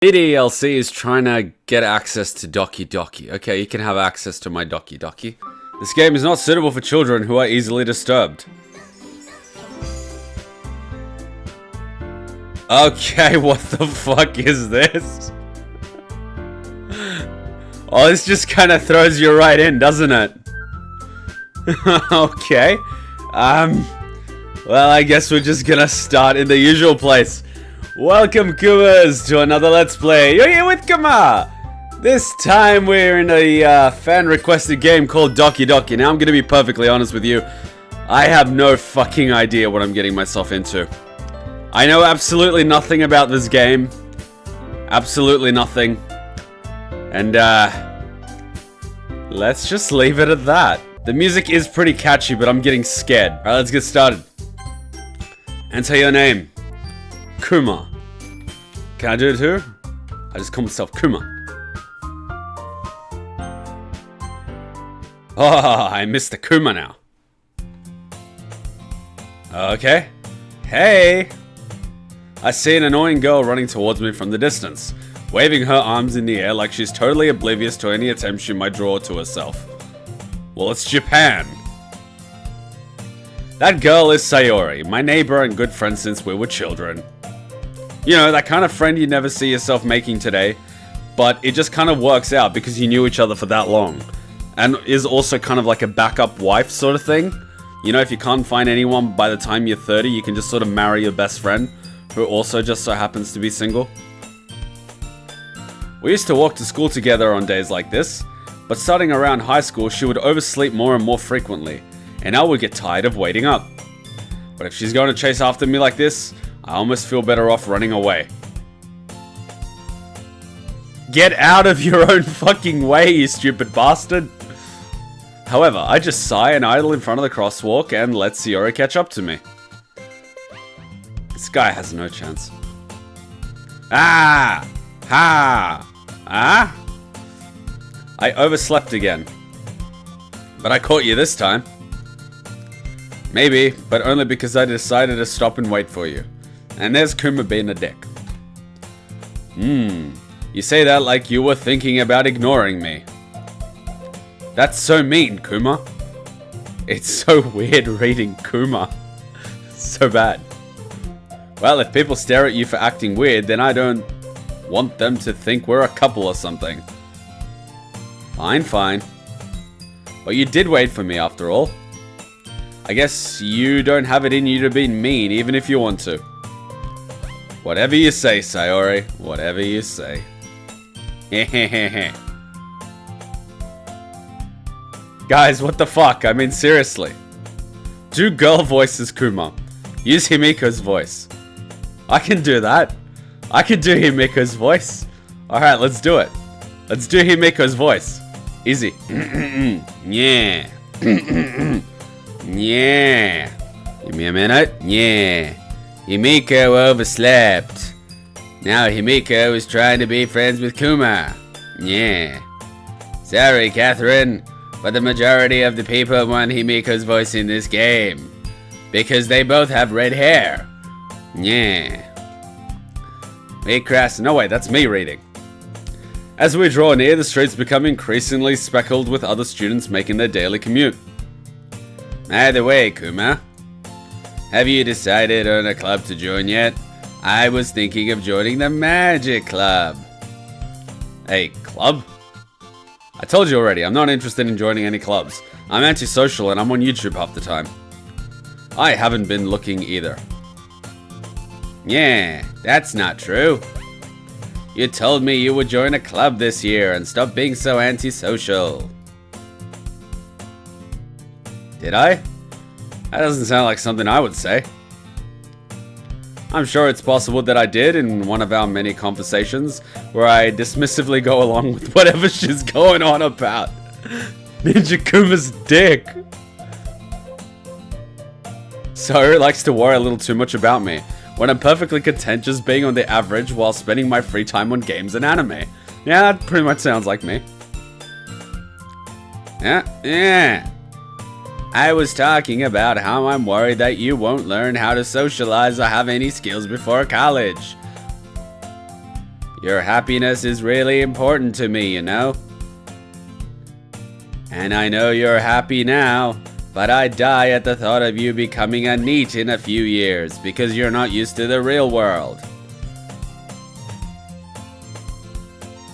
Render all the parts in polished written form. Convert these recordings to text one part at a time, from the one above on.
EDLC is trying to get access to Doki Doki. Okay, you can have access to my Doki Doki. This game is not suitable for children who are easily disturbed. Okay, what the fuck is this? Oh, this just kind of throws you right in, doesn't it? Okay. Well, I guess we're just gonna start in the usual place. Welcome, Kumas, to another Let's Play. You're here with Kuma! This time we're in a fan-requested game called Doki Doki. Now, I'm gonna be perfectly honest with you. I have no fucking idea what I'm getting myself into. I know absolutely nothing about this game. Absolutely nothing. And, let's just leave it at that. The music is pretty catchy, but I'm getting scared. Alright, let's get started. Enter your name. Kuma. Can I do it too? I just call myself Kuma. Oh, I'm Mr. Kuma now. Okay. Hey! I see an annoying girl running towards me from the distance, waving her arms in the air like she's totally oblivious to any attempt she might draw to herself. Well, it's Japan. That girl is Sayori, my neighbor and good friend since we were children. You know, that kind of friend you never see yourself making today, but it just kind of works out because you knew each other for that long. And is also kind of like a backup wife sort of thing. You know, if you can't find anyone by the time you're 30, you can just sort of marry your best friend, who also just so happens to be single. We used to walk to school together on days like this, but starting around high school, she would oversleep more and more frequently, and I would get tired of waiting up. But if she's going to chase after me like this, I almost feel better off running away. Get out of your own fucking way, you stupid bastard! However, I just sigh and idle in front of the crosswalk and let Sayori catch up to me. This guy has no chance. Ah! Ha! Ah? I overslept again. But I caught you this time. Maybe, but only because I decided to stop and wait for you. And there's Kuma being a dick. You say that like you were thinking about ignoring me. That's so mean, Kuma. It's so weird reading Kuma. So bad. Well, if people stare at you for acting weird, then I don't want them to think we're a couple or something. Fine, fine. But you did wait for me after all. I guess you don't have it in you to be mean even if you want to. Whatever you say, Sayori. Whatever you say. Hehehehe. Guys, what the fuck? I mean, seriously. Do girl voices, Kuma. Use Himiko's voice. I can do that. I can do Himiko's voice. Alright, let's do it. Let's do Himiko's voice. Easy. Yeah. Yeah. Give me a minute. Yeah. Himiko overslept. Now Himiko is trying to be friends with Kuma. Yeah. Sorry, Catherine, but the majority of the people want Himiko's voice in this game. Because they both have red hair. Yeah. Me crass. No, wait, that's me reading. As we draw near, the streets become increasingly speckled with other students making their daily commute. Either way, Kuma. Have you decided on a club to join yet? I was thinking of joining the Magic Club. Hey, club? I told you already, I'm not interested in joining any clubs. I'm antisocial and I'm on YouTube half the time. I haven't been looking either. Yeah, that's not true. You told me you would join a club this year and stop being so antisocial. Did I? That doesn't sound like something I would say. I'm sure it's possible that I did in one of our many conversations where I dismissively go along with whatever she's going on about. Ninja Kuma's dick. So likes to worry a little too much about me, when I'm perfectly content just being on the average while spending my free time on games and anime. Yeah, that pretty much sounds like me. Yeah. I was talking about how I'm worried that you won't learn how to socialize or have any skills before college. Your happiness is really important to me, you know? And I know you're happy now, but I die at the thought of you becoming a NEET in a few years because you're not used to the real world.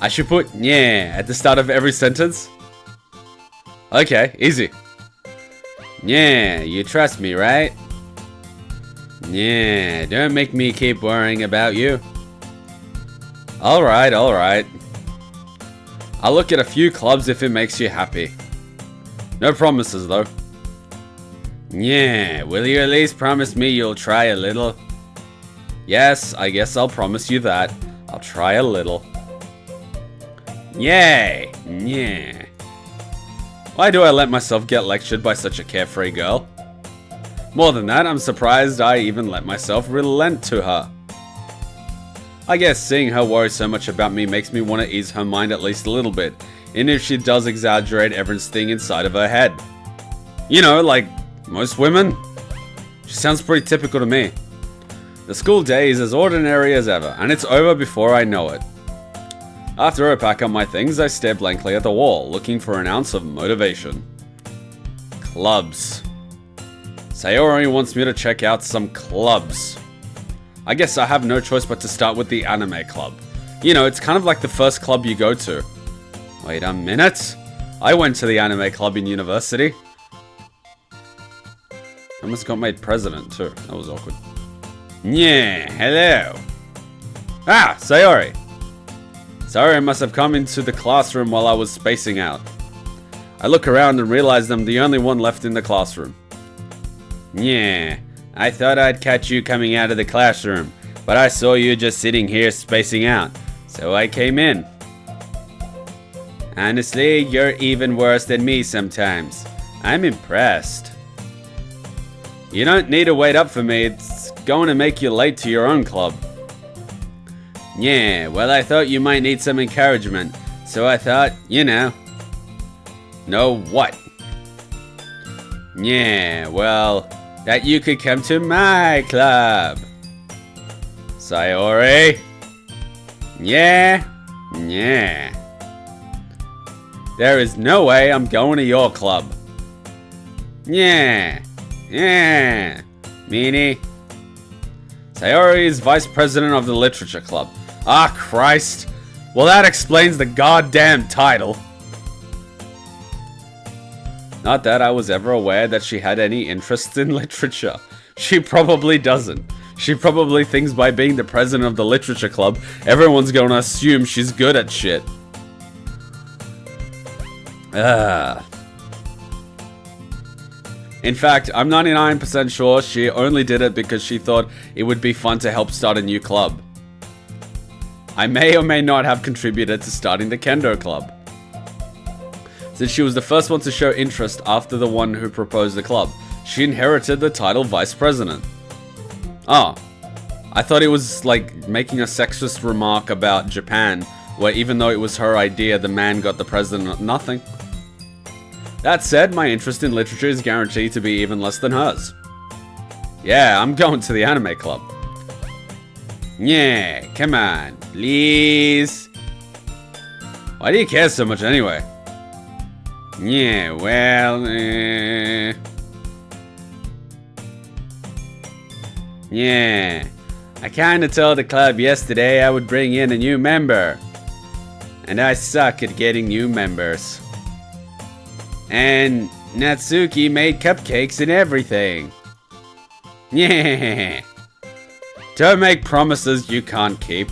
I should put yeah at the start of every sentence? Okay, easy. Yeah, you trust me, right? Yeah, don't make me keep worrying about you. Alright. I'll look at a few clubs if it makes you happy. No promises, though. Yeah, will you at least promise me you'll try a little? Yes, I guess I'll promise you that. I'll try a little. Yay! Yeah. Why do I let myself get lectured by such a carefree girl? More than that, I'm surprised I even let myself relent to her. I guess seeing her worry so much about me makes me want to ease her mind at least a little bit, even if she does exaggerate everything inside of her head. You know, like most women. She sounds pretty typical to me. The school day is as ordinary as ever, and it's over before I know it. After I pack up my things, I stare blankly at the wall, looking for an ounce of motivation. Clubs. Sayori wants me to check out some clubs. I guess I have no choice but to start with the anime club. You know, it's kind of like the first club you go to. Wait a minute. I went to the anime club in university. I almost got made president too. That was awkward. Yeah, hello. Ah, Sayori. Sayori must have come into the classroom while I was spacing out. I look around and realize I'm the only one left in the classroom. Yeah, I thought I'd catch you coming out of the classroom, but I saw you just sitting here spacing out, so I came in. Honestly, you're even worse than me sometimes. I'm impressed. You don't need to wait up for me, it's going to make you late to your own club. Yeah, well, I thought you might need some encouragement, so I thought, you know. Know what? Yeah, well, that you could come to my club. Sayori? Yeah. There is no way I'm going to your club. Yeah. Meanie. Sayori is vice president of the literature club. Ah, Christ. Well, that explains the goddamn title. Not that I was ever aware that she had any interest in literature. She probably doesn't. She probably thinks by being the president of the literature club, everyone's gonna assume she's good at shit. In fact, I'm 99% sure she only did it because she thought it would be fun to help start a new club. I may or may not have contributed to starting the kendo club, since she was the first one to show interest after the one who proposed the club. She inherited the title vice president. Oh, I thought it was like making a sexist remark about Japan, where even though it was her idea, the man got the president nothing. That said, my interest in literature is guaranteed to be even less than hers. Yeah, I'm going to the anime club. Yeah, come on, please. Why do you care so much anyway? Yeah, well, yeah. I kinda told the club yesterday I would bring in a new member. And I suck at getting new members. And Natsuki made cupcakes and everything. Yeah. Don't make promises you can't keep.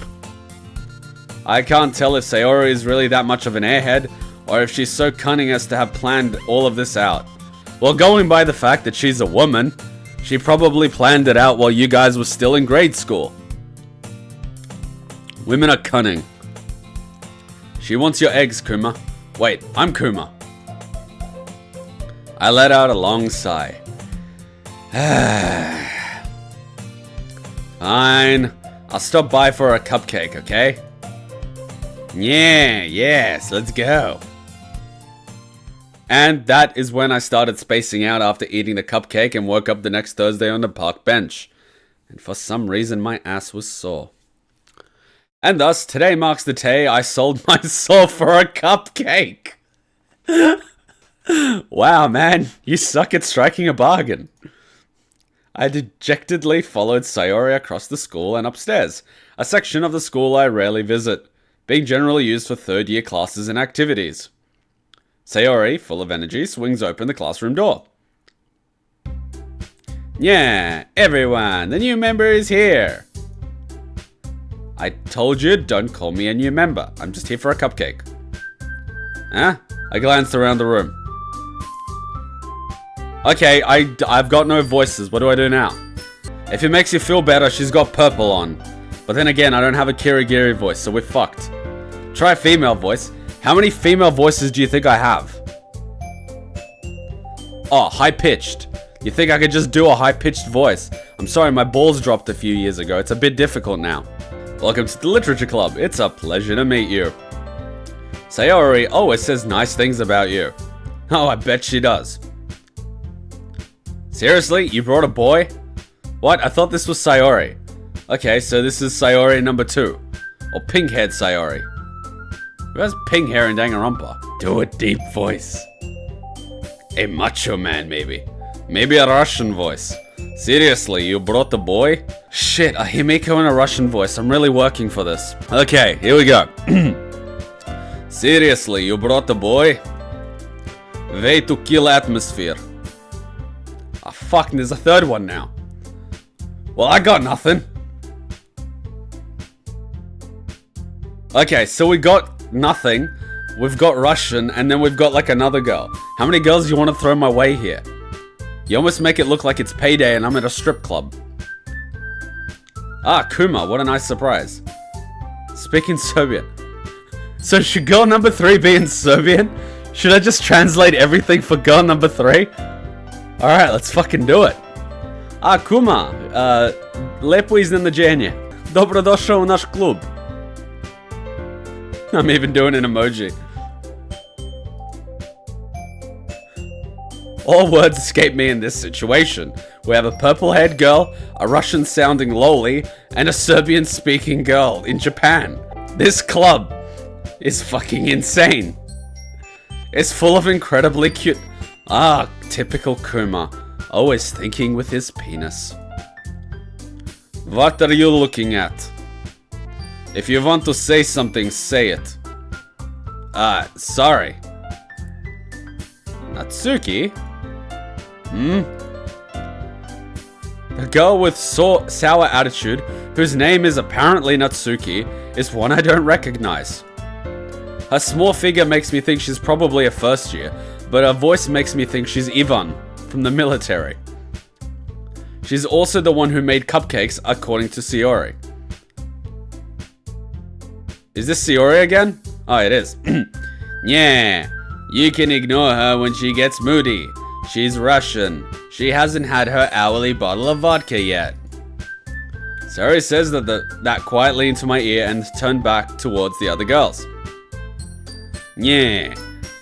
I can't tell if Sayori is really that much of an airhead, or if she's so cunning as to have planned all of this out. Well, going by the fact that she's a woman, she probably planned it out while you guys were still in grade school. Women are cunning. She wants your eggs, Kuma. Wait, I'm Kuma. I let out a long sigh. Fine. I'll stop by for a cupcake, okay? Yes, let's go. And that is when I started spacing out after eating the cupcake and woke up the next Thursday on the park bench. And for some reason, my ass was sore. And thus, today marks the day I sold my soul for a cupcake. Wow, man, you suck at striking a bargain. I dejectedly followed Sayori across the school and upstairs, a section of the school I rarely visit, being generally used for third-year classes and activities. Sayori, full of energy, swings open the classroom door. Yeah, everyone, the new member is here. I told you, don't call me a new member. I'm just here for a cupcake. Huh? I glanced around the room. Okay, I've got no voices. What do I do now? If it makes you feel better, she's got purple on. But then again, I don't have a Kirigiri voice, so we're fucked. Try a female voice. How many female voices do you think I have? Oh, high-pitched. You think I could just do a high-pitched voice? I'm sorry, my balls dropped a few years ago. It's a bit difficult now. Welcome to the Literature Club. It's a pleasure to meet you. Sayori always says nice things about you. Oh, I bet she does. Seriously? You brought a boy? What? I thought this was Sayori. Okay, so this is Sayori number 2. Or pink-haired Sayori. Who has pink hair and Danganronpa? Do a deep voice. A macho man, maybe. Maybe a Russian voice. Seriously, you brought the boy? Shit, a Himiko in a Russian voice. I'm really working for this. Okay, here we go. Seriously, you brought the boy? Way to kill atmosphere. Ah, fuck, there's a third one now. Well, I got nothing. Okay, so we got nothing. We've got Russian, and then we've got like another girl. How many girls do you want to throw my way here? You almost make it look like it's payday and I'm at a strip club. Ah, Kuma, what a nice surprise. Speaking Serbian. So should girl number 3 be in Serbian? Should I just translate everything for girl number 3? Alright, let's fucking do it. Ah, Kuma, lepo iznenađenje. Dobrodošao u naš klub. I'm even doing an emoji. All words escape me in this situation. We have a purple-haired girl, a Russian-sounding loli, and a Serbian-speaking girl in Japan. This club is fucking insane. It's full of incredibly cute... Ah, typical Kuma. Always thinking with his penis. What are you looking at? If you want to say something, say it. Sorry. Natsuki? The girl with sour attitude, whose name is apparently Natsuki, is one I don't recognize. Her small figure makes me think she's probably a first year, but her voice makes me think she's Ivan, from the military. She's also the one who made cupcakes, according to Sayori. Is this Sayori again? Oh, it is. Yeah, you can ignore her when she gets moody. She's Russian. She hasn't had her hourly bottle of vodka yet. Sayori says that quietly into my ear and turned back towards the other girls. Yeah,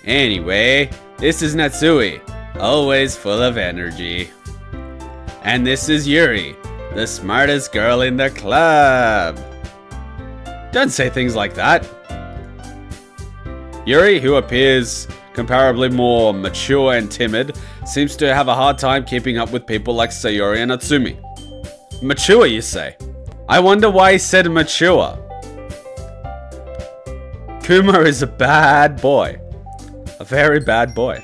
anyway, this is Natsuki, always full of energy. And this is Yuri, the smartest girl in the club. Don't say things like that. Yuri, who appears comparably more mature and timid, seems to have a hard time keeping up with people like Sayori and Natsumi. Mature, you say? I wonder why he said mature. Kuma is a bad boy. A very bad boy.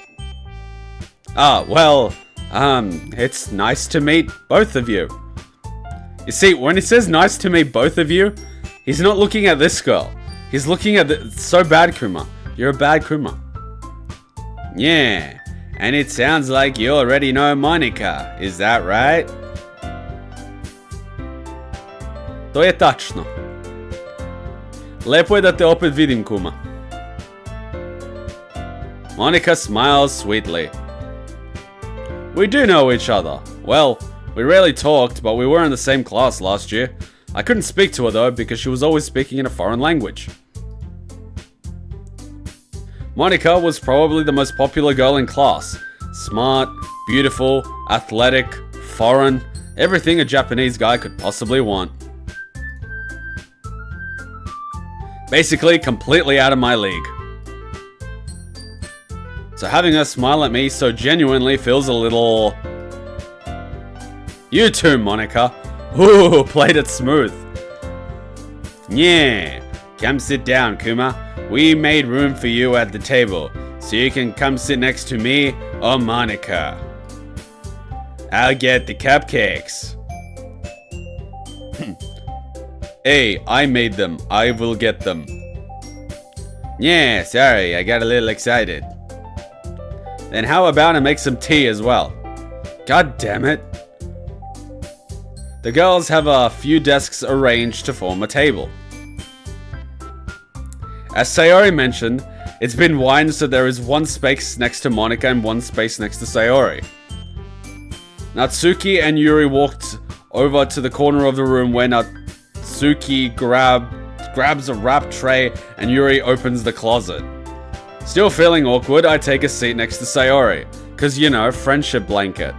Ah, well, it's nice to meet both of you. You see, when he says nice to meet both of you, he's not looking at this girl. He's looking at the... So bad, Kuma. You're a bad Kuma. Yeah, and it sounds like you already know Monika. Is that right? To je tačno. Lepo je da te opet vidim, Kuma. Monika smiles sweetly. We do know each other. Well, we rarely talked, but we were in the same class last year. I couldn't speak to her though, because she was always speaking in a foreign language. Monika was probably the most popular girl in class. Smart, beautiful, athletic, foreign, everything a Japanese guy could possibly want. Basically, completely out of my league. So having her smile at me so genuinely feels a little... You too, Monika. Ooh, played it smooth. Yeah, come sit down, Kuma. We made room for you at the table, so you can come sit next to me or Monika. I'll get the cupcakes. Hey, I made them. I will get them. Yeah, sorry, I got a little excited. Then how about I make some tea as well? God damn it. The girls have a few desks arranged to form a table. As Sayori mentioned, it's been widened so there is one space next to Monika and one space next to Sayori. Natsuki and Yuri walked over to the corner of the room where Natsuki grabs a wrap tray and Yuri opens the closet. Still feeling awkward, I take a seat next to Sayori, cause you know, friendship blanket.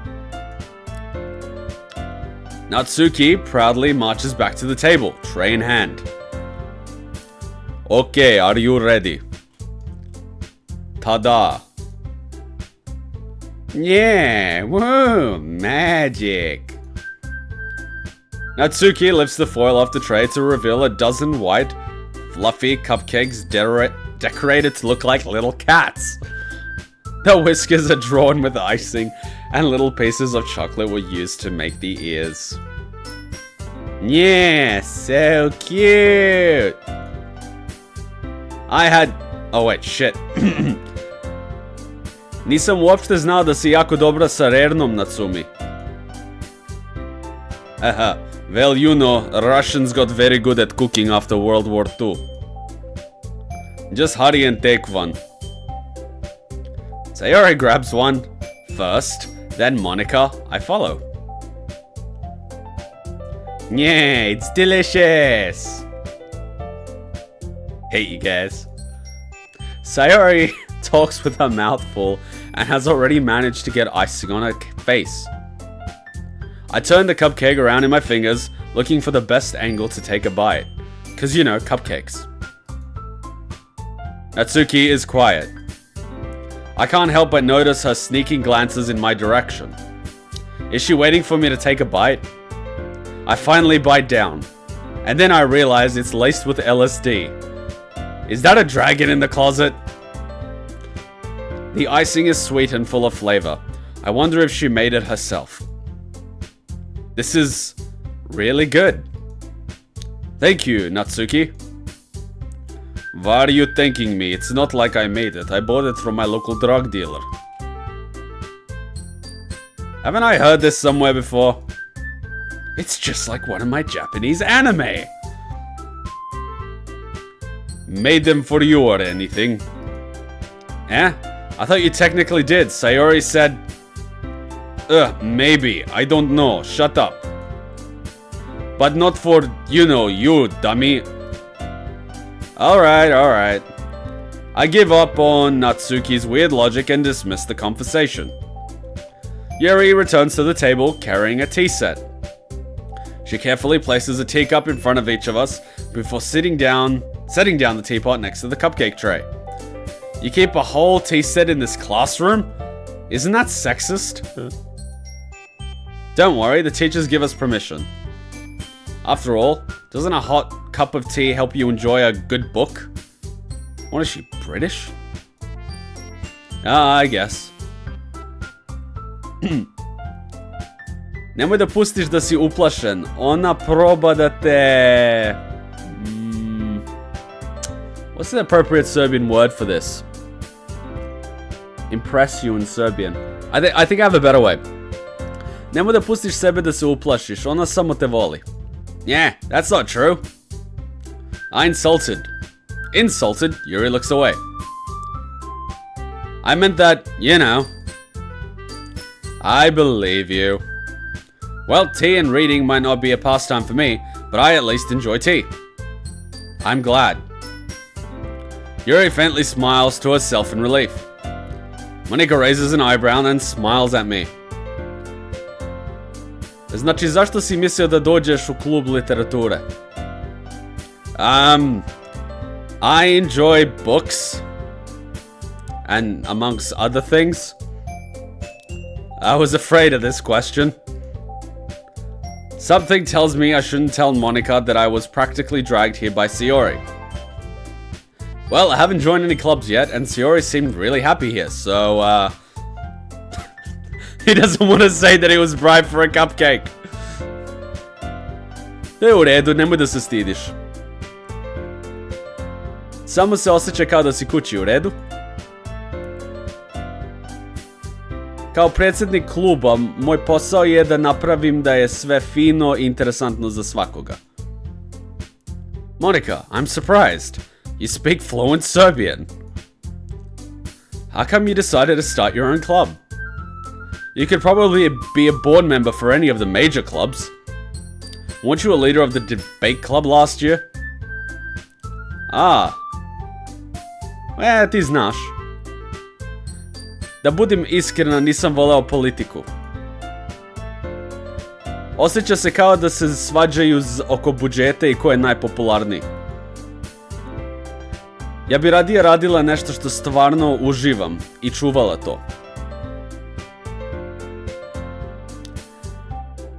Natsuki proudly marches back to the table, tray in hand. Okay, are you ready? Tada! Yeah, woo, magic! Natsuki lifts the foil off the tray to reveal a dozen white, fluffy cupcakes decorated to look like little cats. The whiskers are drawn with icing, and little pieces of chocolate were used to make the ears. Yeah, so cute! Oh wait, shit. Nisam uopšte znao da si jako dobra sa rernom, Natsumi. Haha, well you know, Russians got very good at cooking after World War II. Just hurry and take one. Sayori grabs one first, then Monika, I follow. Yeah, it's delicious! Hate you guys. Sayori talks with her mouth full and has already managed to get icing on her face. I turn the cupcake around in my fingers, looking for the best angle to take a bite. Cause you know, cupcakes. Natsuki is quiet. I can't help but notice her sneaking glances in my direction. Is she waiting for me to take a bite? I finally bite down, and then I realize it's laced with LSD. Is that a dragon in the closet? The icing is sweet and full of flavor. I wonder if she made it herself. This is really good. Thank you, Natsuki. Why are you thanking me? It's not like I made it. I bought it from my local drug dealer. Haven't I heard this somewhere before? It's just like one of my Japanese anime. Made them for you or anything? Eh? I thought you technically did. Sayori said... maybe. I don't know. Shut up. But not for, you know, you, dummy. Alright, alright. I give up on Natsuki's weird logic and dismiss the conversation. Yuri returns to the table carrying a tea set. She carefully places a teacup in front of each of us before setting down the teapot next to the cupcake tray. You keep a whole tea set in this classroom? Isn't that sexist? Don't worry, the teachers give us permission. After all, doesn't a hot cup of tea help you enjoy a good book? What is she, British? I guess. Nemoj da pustiš da si uplašen. Ona proba da te... What's the appropriate Serbian word for this? Impress you in Serbian. I think I have a better way. Nemoj da pustiš sebe da se uplašiš. Ona samo te voli. Yeah, that's not true. I insulted. Insulted? Yuri looks away. I meant that, you know. I believe you. Well, tea and reading might not be a pastime for me, but I at least enjoy tea. I'm glad. Yuri faintly smiles to herself in relief. Monika raises an eyebrow and smiles at me. Znači, zašto si mislio da dođeš u klub literature? I enjoy books. And amongst other things. I was afraid of this question. Something tells me I shouldn't tell Monika that I was practically dragged here by Sayori. Well, I haven't joined any clubs yet, and Sayori seemed really happy here, so, he doesn't want to say that he was bribed for a cupcake. U redu, nemoj da se stidiš. Samo se osjeća kao da si kući, u redu? Kao predsjednik kluba, moj posao je da napravim da je sve fino i interesantno za svakoga. Monika, I'm surprised. You speak fluent Serbian. How come you decided to start your own club? You could probably be a board member for any of the major clubs. Weren't you a leader of the debate club last year? Ah. Ti znaš. Da budem iskrena, nisam voleo politiku. Osjeća se kao da se svađaju oko budžeta i ko je najpopularniji. Ja bi radije radila nešto što stvarno uživam i čuvala to.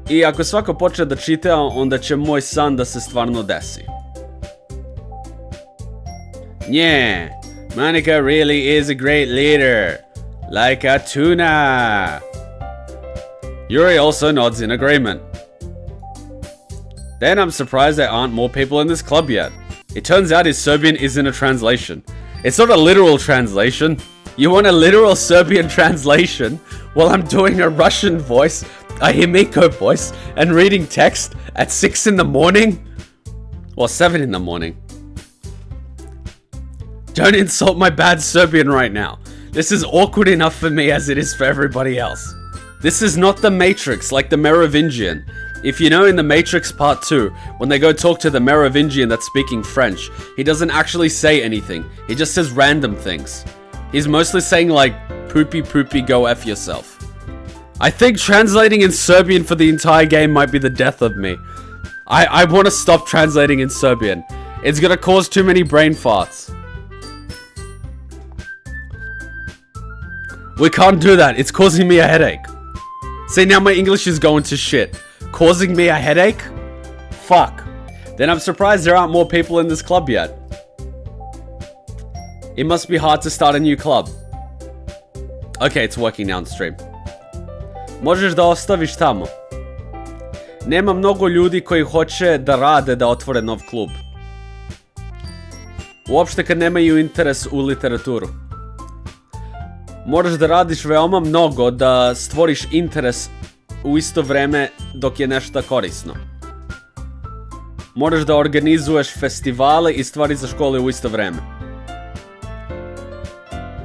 I ako svako počne da čita, onda će moj san da se stvarno desi. Yeah, Monika really is a great leader. Like a tuna. Yuri also nods in agreement. Then I'm surprised there aren't more people in this club yet. It turns out his Serbian isn't a translation. It's not a literal translation. You want a literal Serbian translation while I'm doing a Russian voice, a Himiko voice, and reading text at 6 in the morning? Or 7 in the morning. Don't insult my bad Serbian right now. This is awkward enough for me as it is for everybody else. This is not the Matrix like the Merovingian. If you know in the Matrix Part 2, when they go talk to the Merovingian that's speaking French, he doesn't actually say anything. He just says random things. He's mostly saying like, poopy poopy go F yourself. I think translating in Serbian for the entire game might be the death of me. I want to stop translating in Serbian. It's gonna cause too many brain farts. We can't do that. It's causing me a headache. See, now my English is going to shit. Causing me a headache? Fuck. Then I'm surprised there aren't more people in this club yet. It must be hard to start a new club. Okay, it's working now on stream. Možeš da ostaviš tamo. Nema mnogo ljudi koji hoće da rade da otvore nov klub. Uopšte kad nemaju interes u literaturu. Moraš da radiš veoma mnogo da stvoriš interes u isto vreme dok je nešto korisno. Moraš da organizuješ festivale i stvari za škole u isto vreme.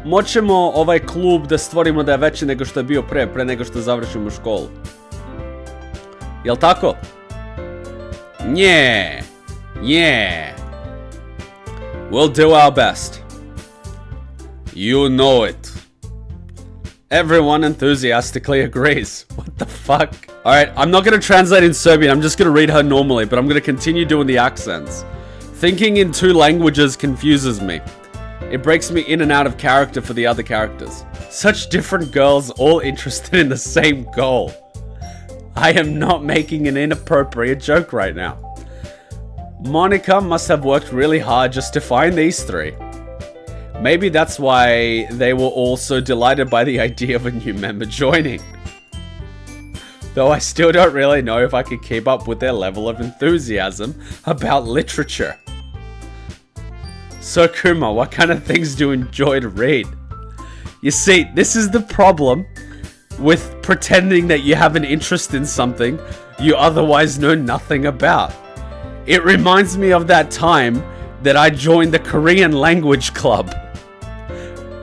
Moćemo ovaj klub da stvorimo da je veći nego što je bio pre nego što završimo školu. Jel tako? Yeah. Yeah. We'll do our best. You know it. Everyone enthusiastically agrees. What the fuck? Alright, I'm not gonna translate in Serbian, I'm just gonna read her normally, but I'm gonna continue doing the accents. Thinking in two languages confuses me. It breaks me in and out of character for the other characters. Such different girls all interested in the same goal. I am not making an inappropriate joke right now. Monika must have worked really hard just to find these three. Maybe that's why they were all so delighted by the idea of a new member joining. Though I still don't really know if I could keep up with their level of enthusiasm about literature. So Kuma, what kind of things do you enjoy to read? You see, this is the problem with pretending that you have an interest in something you otherwise know nothing about. It reminds me of that time that I joined the Korean language club.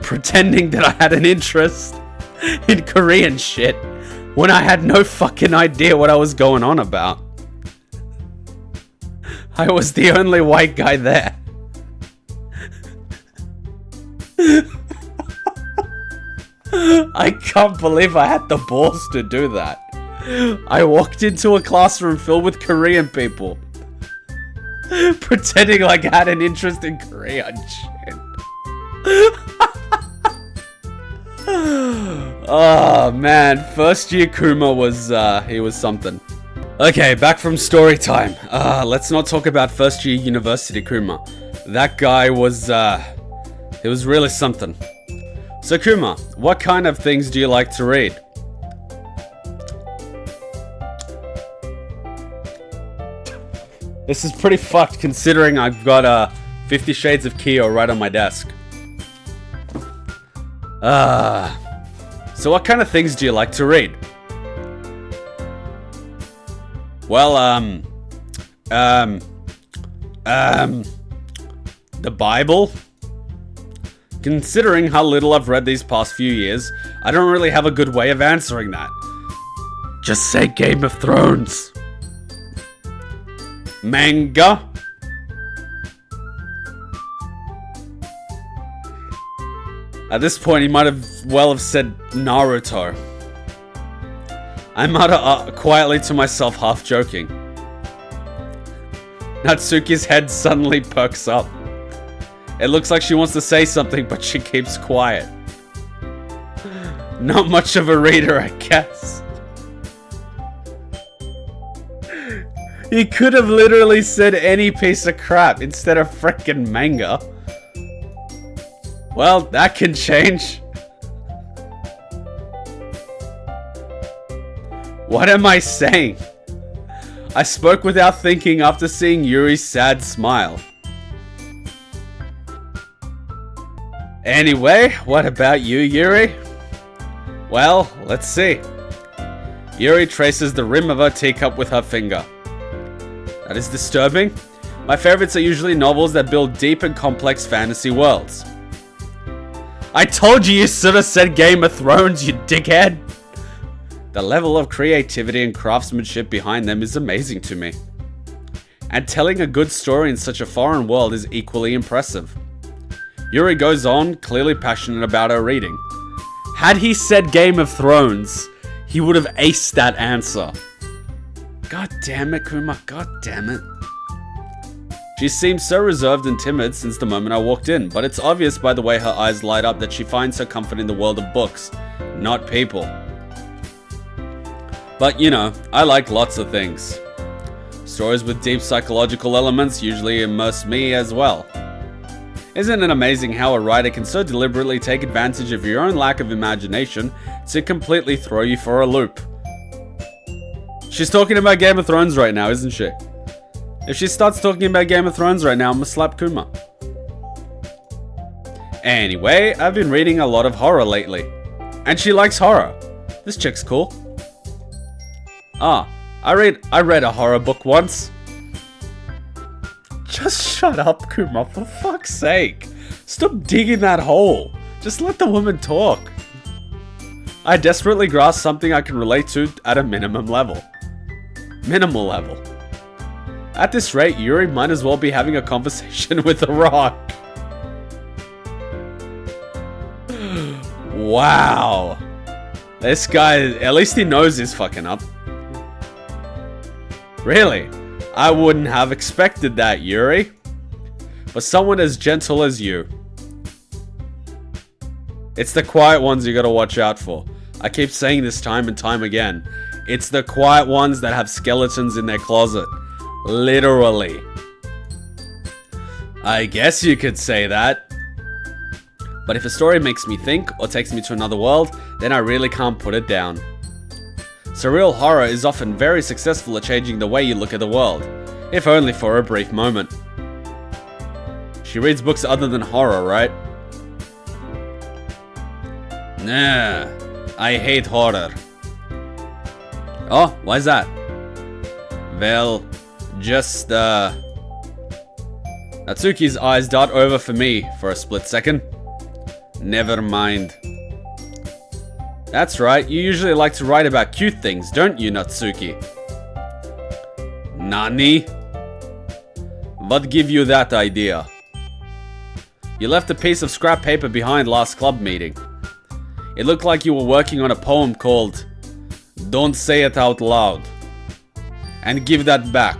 Pretending that I had an interest in Korean shit when I had no fucking idea what I was going on about. I was the only white guy there. I can't believe I had the balls to do that. I walked into a classroom filled with Korean people. Pretending like I had an interest in Korean shit. Oh man, first year Kuma was, he was something. Okay, back from story time. Let's not talk about first year university Kuma. That guy was, it was really something. So Kuma, what kind of things do you like to read? This is pretty fucked considering I've got 50 Shades of Kyo right on my desk. So what kind of things do you like to read? Well, the Bible? Considering how little I've read these past few years, I don't really have a good way of answering that. Just say Game of Thrones. Manga? At this point, he might have well have said Naruto. I mutter quietly to myself, half joking. Natsuki's head suddenly perks up. It looks like she wants to say something, but she keeps quiet. Not much of a reader, I guess. He could have literally said any piece of crap instead of frickin' manga. Well, that can change. What am I saying? I spoke without thinking after seeing Yuri's sad smile. Anyway, what about you, Yuri? Well, let's see. Yuri traces the rim of her teacup with her finger. That is disturbing. My favorites are usually novels that build deep and complex fantasy worlds. I told you should have said Game of Thrones, you dickhead! The level of creativity and craftsmanship behind them is amazing to me. And telling a good story in such a foreign world is equally impressive. Yuri goes on, clearly passionate about her reading. Had he said Game of Thrones, he would have aced that answer. God damn it, Kuma, god damn it. She seems so reserved and timid since the moment I walked in, but it's obvious by the way her eyes light up that she finds her comfort in the world of books, not people. But you know, I like lots of things. Stories with deep psychological elements usually immerse me as well. Isn't it amazing how a writer can so deliberately take advantage of your own lack of imagination to completely throw you for a loop? She's talking about Game of Thrones right now, isn't she? If she starts talking about Game of Thrones right now, I'm gonna slap Kuma. Anyway, I've been reading a lot of horror lately. And she likes horror. This chick's cool. I read a horror book once. Just shut up, Kuma, for fuck's sake. Stop digging that hole. Just let the woman talk. I desperately grasp something I can relate to at a minimum level. Minimal level. At this rate, Yuri might as well be having a conversation with a rock. Wow. This guy, at least he knows he's fucking up. Really? I wouldn't have expected that, Yuri. But someone as gentle as you. It's the quiet ones you gotta watch out for. I keep saying this time and time again. It's the quiet ones that have skeletons in their closet. Literally. I guess you could say that. But if a story makes me think or takes me to another world, then I really can't put it down. Surreal horror is often very successful at changing the way you look at the world, if only for a brief moment. She reads books other than horror, right? Nah, I hate horror. Oh, why's that? Well, just, Natsuki's eyes dart over for me for a split second. Never mind. That's right, you usually like to write about cute things, don't you, Natsuki? Nani? What give you that idea? You left a piece of scrap paper behind last club meeting. It looked like you were working on a poem called Don't Say It Out Loud. And give that back.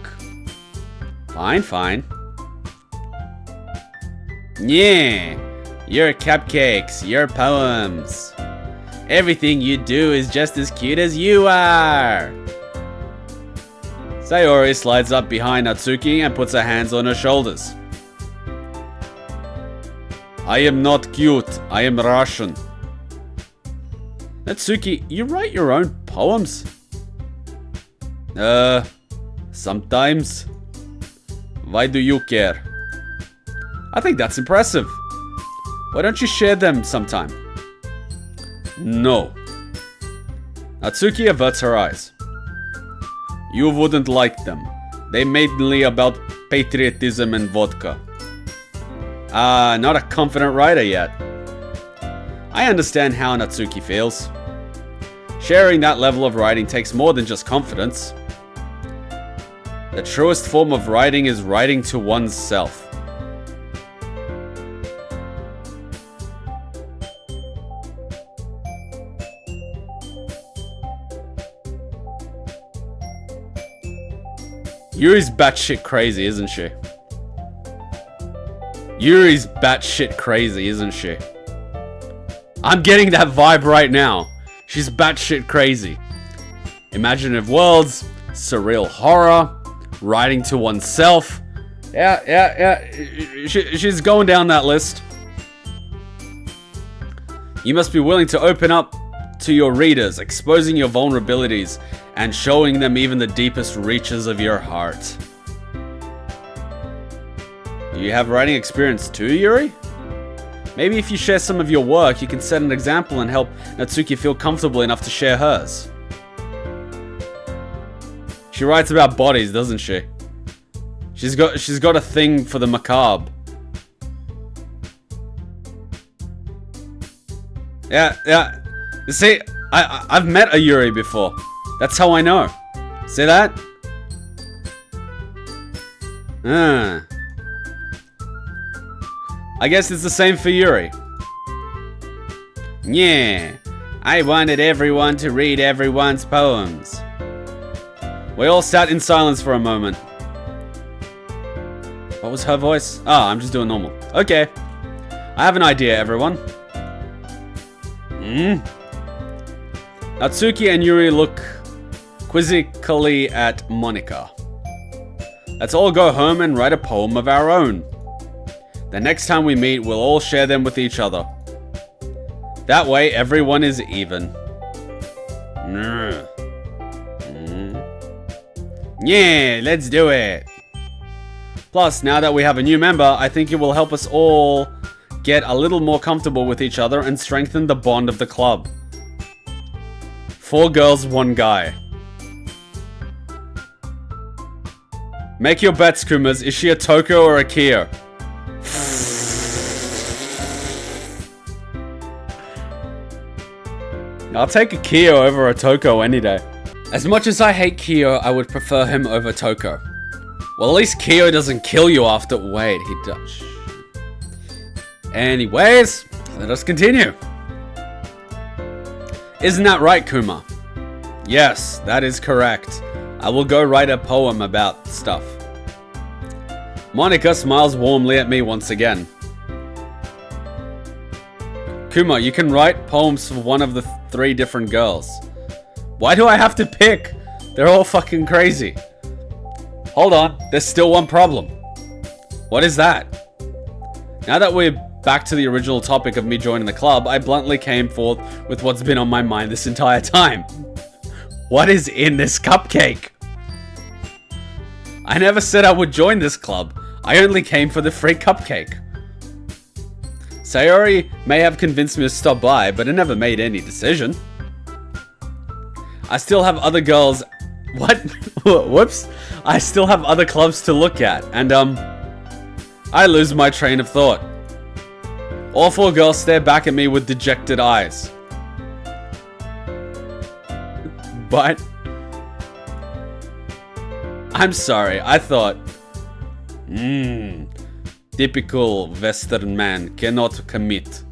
Fine, fine. Yeah, your cupcakes, your poems. Everything you do is just as cute as you are. Sayori slides up behind Natsuki and puts her hands on her shoulders. I am not cute, I am Russian. Natsuki, you write your own poems? Sometimes. Why do you care? I think that's impressive. Why don't you share them sometime? No. Natsuki averts her eyes. You wouldn't like them. They mainly about patriotism and vodka. Not a confident writer yet. I understand how Natsuki feels. Sharing that level of writing takes more than just confidence. The truest form of writing is writing to one's self. Yuri's batshit crazy, isn't she? Yuri's batshit crazy, isn't she? I'm getting that vibe right now. She's batshit crazy. Imaginative worlds, surreal horror, writing to oneself. Yeah. She's going down that list. You must be willing to open up to your readers, exposing your vulnerabilities and showing them even the deepest reaches of your heart. Do you have writing experience too, Yuri? Maybe if you share some of your work, you can set an example and help Natsuki feel comfortable enough to share hers. She writes about bodies, doesn't she? She's got a thing for the macabre. Yeah. You see, I've met a Yuri before. That's how I know. See that? I guess it's the same for Yuri. Yeah, I wanted everyone to read everyone's poems. We all sat in silence for a moment. What was her voice? Oh, I'm just doing normal. Okay. I have an idea, everyone. Natsuki and Yuri look quizzically at Monika. Let's all go home and write a poem of our own. The next time we meet, we'll all share them with each other. That way, everyone is even. Yeah, let's do it. Plus, now that we have a new member, I think it will help us all get a little more comfortable with each other and strengthen the bond of the club. 4 girls, 1 guy. Make your bets, Kumas. Is she a Toko or a Kyo? I'll take a Kyo over a Toko any day. As much as I hate Kyo, I would prefer him over Toko. Well, at least Kyo doesn't kill you after... Wait, he does. Anyways, let us continue. Isn't that right, Kuma? Yes, that is correct. I will go write a poem about stuff. Monika smiles warmly at me once again. Kuma, you can write poems for one of the 3 different girls. Why do I have to pick? They're all fucking crazy. Hold on, there's still one problem. What is that? Now that we're back to the original topic of me joining the club, I bluntly came forth with what's been on my mind this entire time. What is in this cupcake? I never said I would join this club. I only came for the free cupcake. Sayori may have convinced me to stop by, but I never made any decision. I still have other girls... What? Whoops. I still have other clubs to look at, and I lose my train of thought. All 4 girls stare back at me with dejected eyes. But... I'm sorry, I thought... Typical Western man cannot commit.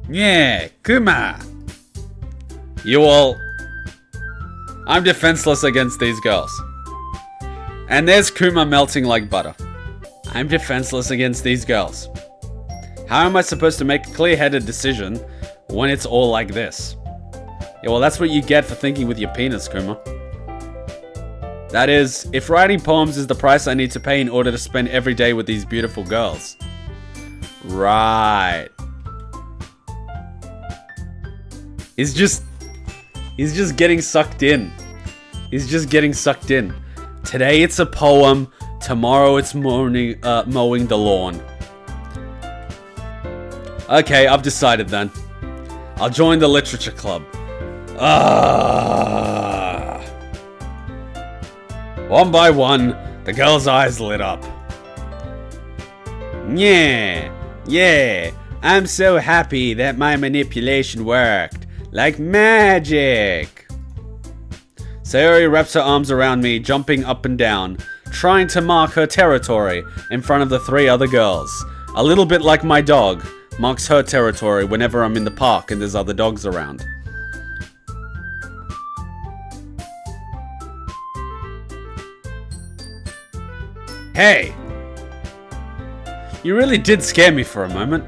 Yeah, Kuma! You all... I'm defenseless against these girls. And there's Kuma melting like butter. I'm defenseless against these girls. How am I supposed to make a clear-headed decision when it's all like this? Yeah, well, that's what you get for thinking with your penis, Kuma. That is, if writing poems is the price I need to pay in order to spend every day with these beautiful girls. Right. He's just getting sucked in. He's just getting sucked in. Today it's a poem. Tomorrow it's mowing the lawn. Okay, I've decided then. I'll join the literature club. One by one, the girl's eyes lit up. Yeah, I'm so happy that my manipulation worked. Like magic. Sayori wraps her arms around me, jumping up and down, trying to mark her territory in front of the 3 other girls. A little bit like my dog marks her territory whenever I'm in the park and there's other dogs around. Hey! You really did scare me for a moment.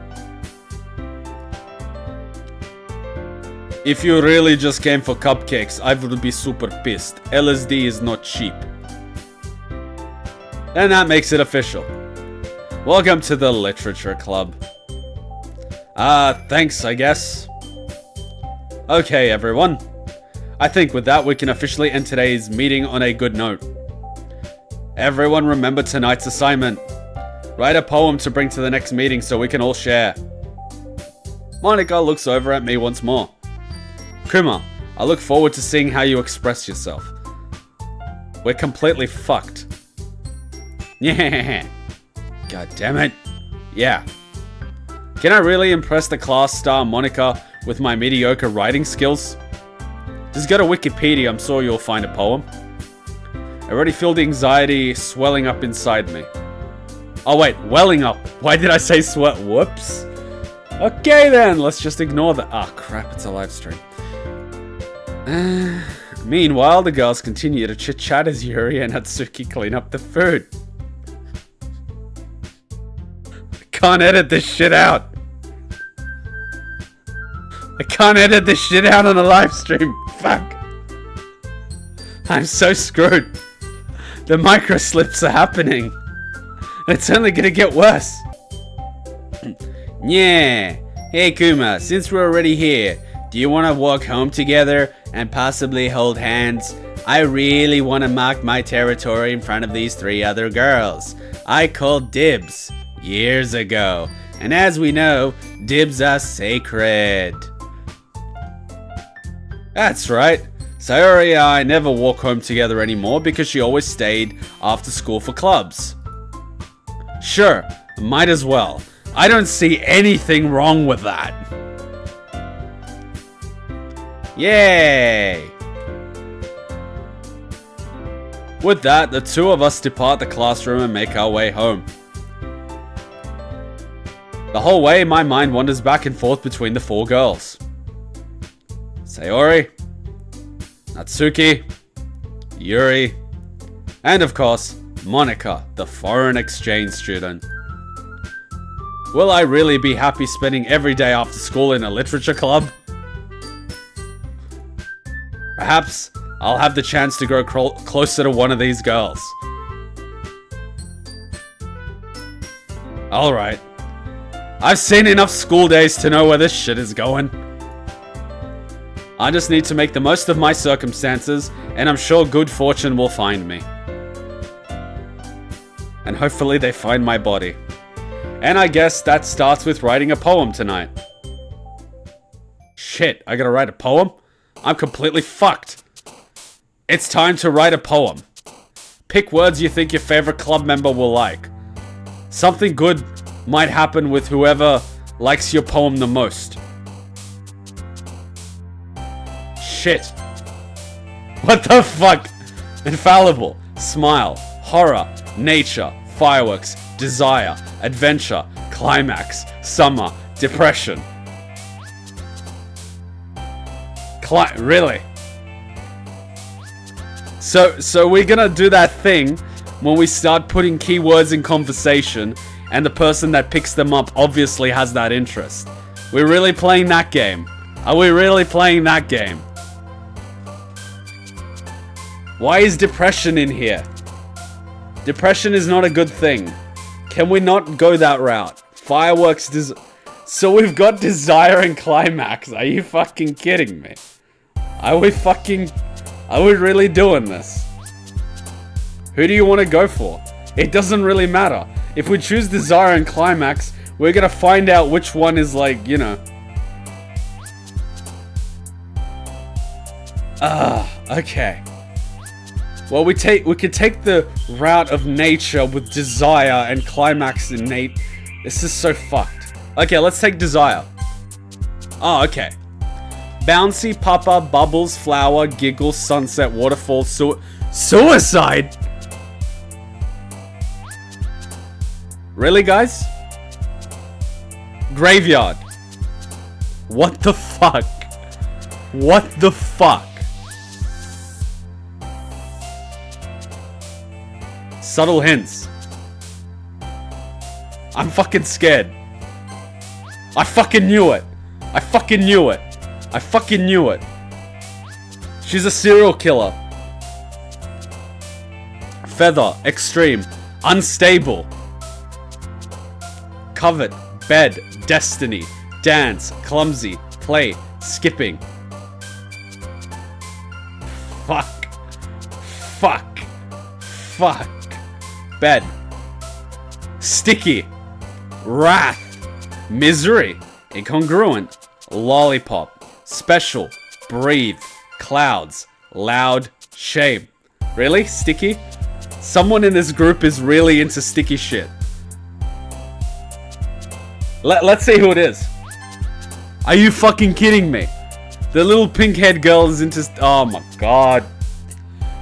If you really just came for cupcakes, I would be super pissed. LSD is not cheap. And that makes it official. Welcome to the Literature Club. Thanks, I guess. Okay, everyone. I think with that, we can officially end today's meeting on a good note. Everyone remember tonight's assignment. Write a poem to bring to the next meeting so we can all share. Monika looks over at me once more. Kuma, I look forward to seeing how you express yourself. We're completely fucked. Yeah. God damn it. Yeah. Can I really impress the class star Monika with my mediocre writing skills? Just go to Wikipedia, I'm sure you'll find a poem. I already feel the anxiety swelling up inside me. Oh wait, welling up. Why did I say sweat? Whoops. Okay then, let's just ignore that. Ah, crap, it's a live stream. Meanwhile, the girls continue to chit-chat as Yuri and Natsuki clean up the food. I can't edit this shit out. I can't edit this shit out on a live stream. Fuck. I'm so screwed. The micro slips are happening. It's only gonna get worse. Yeah. Hey Kuma, since we're already here, do you want to walk home together and possibly hold hands? I really want to mark my territory in front of these 3 other girls. I called dibs years ago. And as we know, dibs are sacred. That's right. Sayori and I never walk home together anymore because she always stayed after school for clubs. Sure, might as well. I don't see anything wrong with that. Yay! With that, the 2 of us depart the classroom and make our way home. The whole way, my mind wanders back and forth between the 4 girls. Sayori, Natsuki, Yuri, and of course, Monika, the foreign exchange student. Will I really be happy spending every day after school in a literature club? Perhaps I'll have the chance to grow closer to one of these girls. Alright. I've seen enough school days to know where this shit is going. I just need to make the most of my circumstances, and I'm sure good fortune will find me. And hopefully they find my body. And I guess that starts with writing a poem tonight. Shit, I gotta write a poem? I'm completely fucked. It's time to write a poem. Pick words you think your favorite club member will like. Something good might happen with whoever likes your poem the most. Shit. What the fuck? Infallible, smile, horror, nature, fireworks, desire, adventure, climax, summer, depression. Really? So we're gonna do that thing when we start putting keywords in conversation and the person that picks them up obviously has that interest. We're really playing that game. Are we really playing that game? Why is depression in here? Depression is not a good thing. Can we not go that route? Fireworks so we've got desire and climax. Are you fucking kidding me? Are we really doing this? Who do you want to go for? It doesn't really matter. If we choose desire and climax, we're gonna find out which one is like, you know. Okay. Well, we could take the route of nature with desire and climax in Nate. This is so fucked. Okay, let's take desire. Oh, okay. Bouncy, papa, bubbles, flower, giggle, sunset, waterfall, suicide? Really, guys? Graveyard. What the fuck? What the fuck? Subtle hints. I'm fucking scared. I fucking knew it. I fucking knew it. I fucking knew it. She's a serial killer. Feather. Extreme. Unstable. Covet. Bed. Destiny. Dance. Clumsy. Play. Skipping. Fuck. Fuck. Fuck. Bed. Sticky. Wrath. Misery. Incongruent. Lollipop. Special. Breathe. Clouds. Loud. Shame. Really? Sticky? Someone in this group is really into sticky shit. Let's see who it is. Are you fucking kidding me? The little pink-haired girl is into... Oh my god.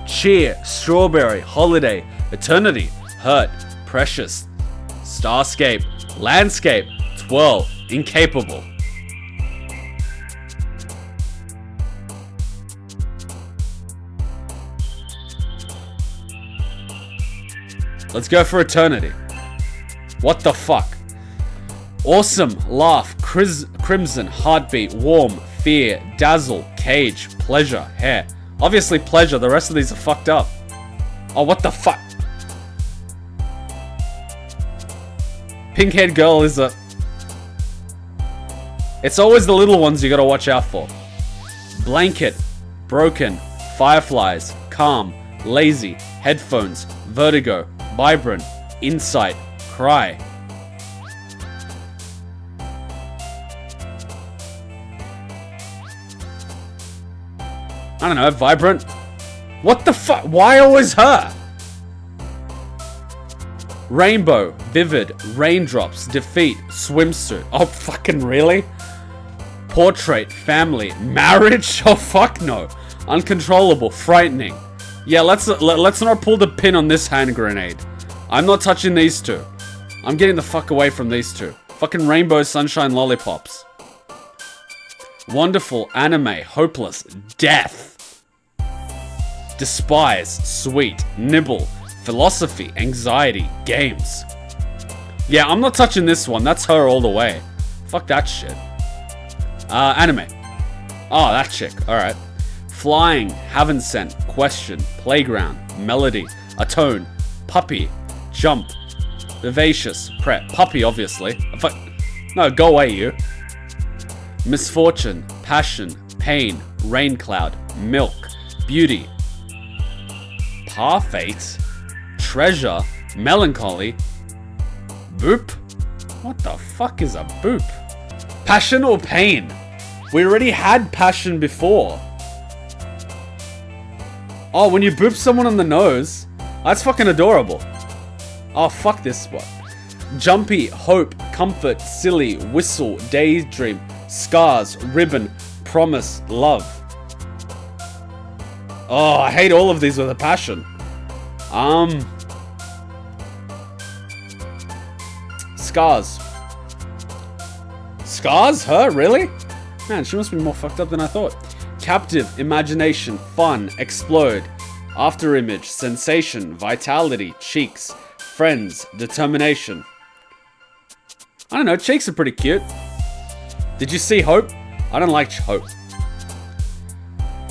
Cheer. Strawberry. Holiday. Eternity. Hurt. Precious. Starscape. Landscape. Twirl. Incapable. Let's go for eternity. What the fuck? Awesome. Laugh. Crimson. Heartbeat. Warm. Fear. Dazzle. Cage. Pleasure. Hair. Obviously pleasure. The rest of these are fucked up. Oh, what the fuck? Pink-haired girl is a... It's always the little ones you gotta watch out for. Blanket. Broken. Fireflies. Calm. Lazy. Headphones. Vertigo. Vibrant. Insight. Cry. I don't know. Vibrant. What the fuck? Why always her? Rainbow. Vivid. Raindrops. Defeat. Swimsuit. Oh, fucking really? Portrait. Family. Marriage? Oh, fuck no. Uncontrollable. Frightening. Yeah, let's not pull the pin on this hand grenade. I'm not touching these two. I'm getting the fuck away from these two. Fucking rainbow, sunshine, lollipops. Wonderful, anime, hopeless, death. Despise, sweet, nibble, philosophy, anxiety, games. Yeah, I'm not touching this one. That's her all the way. Fuck that shit. Anime. Oh, that chick. Alright. Flying, haven't sent, question, playground, melody, atone, puppy, jump, vivacious, prep, puppy obviously. No, go away you. Misfortune, passion, pain, rain cloud, milk, beauty, parfait, treasure, melancholy, boop. What the fuck is a boop? Passion or pain? We already had passion before. Oh, when you boop someone on the nose, that's fucking adorable. Oh, fuck this spot. Jumpy, hope, comfort, silly, whistle, daydream, scars, ribbon, promise, love. Oh, I hate all of these with a passion. Scars. Scars? Her? Really? Man, she must be more fucked up than I thought. Captive, imagination, fun, explode, After image, sensation, vitality, cheeks, friends, determination. I don't know, cheeks are pretty cute. Did you see hope? I don't like hope.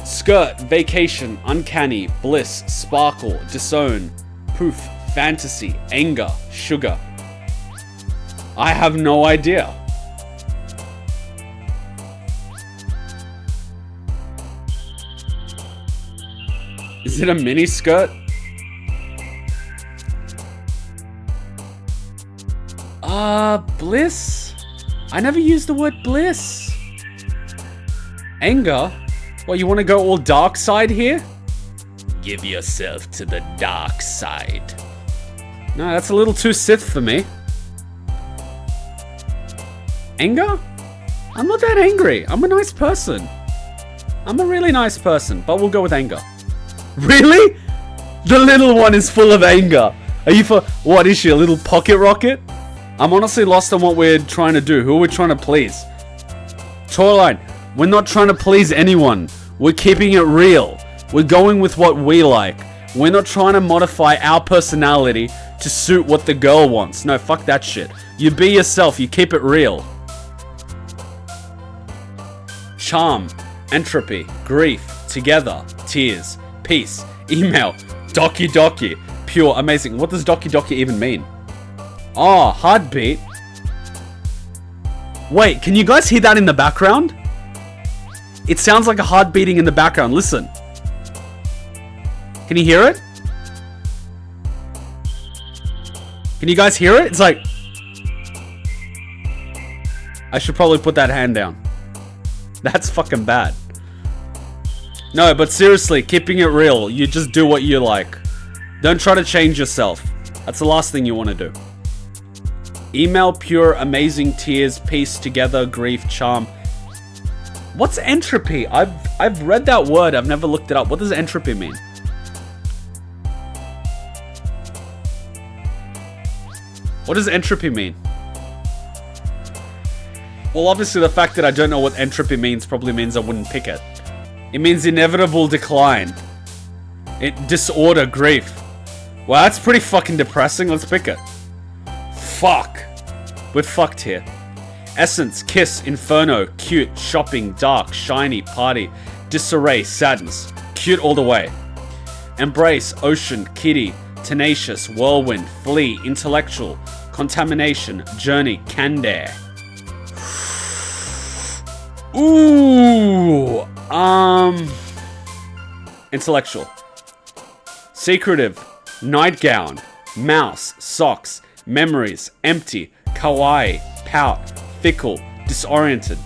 Skirt, vacation, uncanny, bliss, sparkle, disown, poof, fantasy, anger, sugar. I have no idea. Is it a mini skirt? Bliss? I never used the word bliss. Anger? What, you want to go all dark side here? Give yourself to the dark side. No, that's a little too Sith for me. Anger? I'm not that angry. I'm a nice person. I'm a really nice person, but we'll go with anger. Really? The little one is full of anger. Are you for... What is she, a little pocket rocket? I'm honestly lost on what we're trying to do. Who are we trying to please? Shoreline, we're not trying to please anyone. We're keeping it real. We're going with what we like. We're not trying to modify our personality to suit what the girl wants. No, fuck that shit. You be yourself. You keep it real. Charm, entropy, grief, together, tears, peace, email, Doki Doki, pure, amazing. What does Doki Doki even mean? Oh, heartbeat. Wait, can you guys hear that in the background? It sounds like a heart beating in the background. Listen. Can you hear it? Can you guys hear it? It's like... I should probably put that hand down. That's fucking bad. No, but seriously, keeping it real. You just do what you like. Don't try to change yourself. That's the last thing you want to do. Email, pure, amazing, tears, peace, together, grief, charm. What's entropy? I've read that word. I've never looked it up. What does entropy mean? What does entropy mean? Well, obviously the fact that I don't know what entropy means probably means I wouldn't pick it. It means inevitable decline. Disorder, grief. Well, that's pretty fucking depressing. Let's pick it. Fuck. We're fucked here. Essence, kiss, inferno, cute, shopping, dark, shiny, party, disarray, sadness. Cute all the way. Embrace, ocean, kitty, tenacious, whirlwind, flee, intellectual, contamination, journey, candare. Ooh. Intellectual. Secretive, nightgown, mouse, socks, memories, empty, kawaii, pout, fickle, disoriented.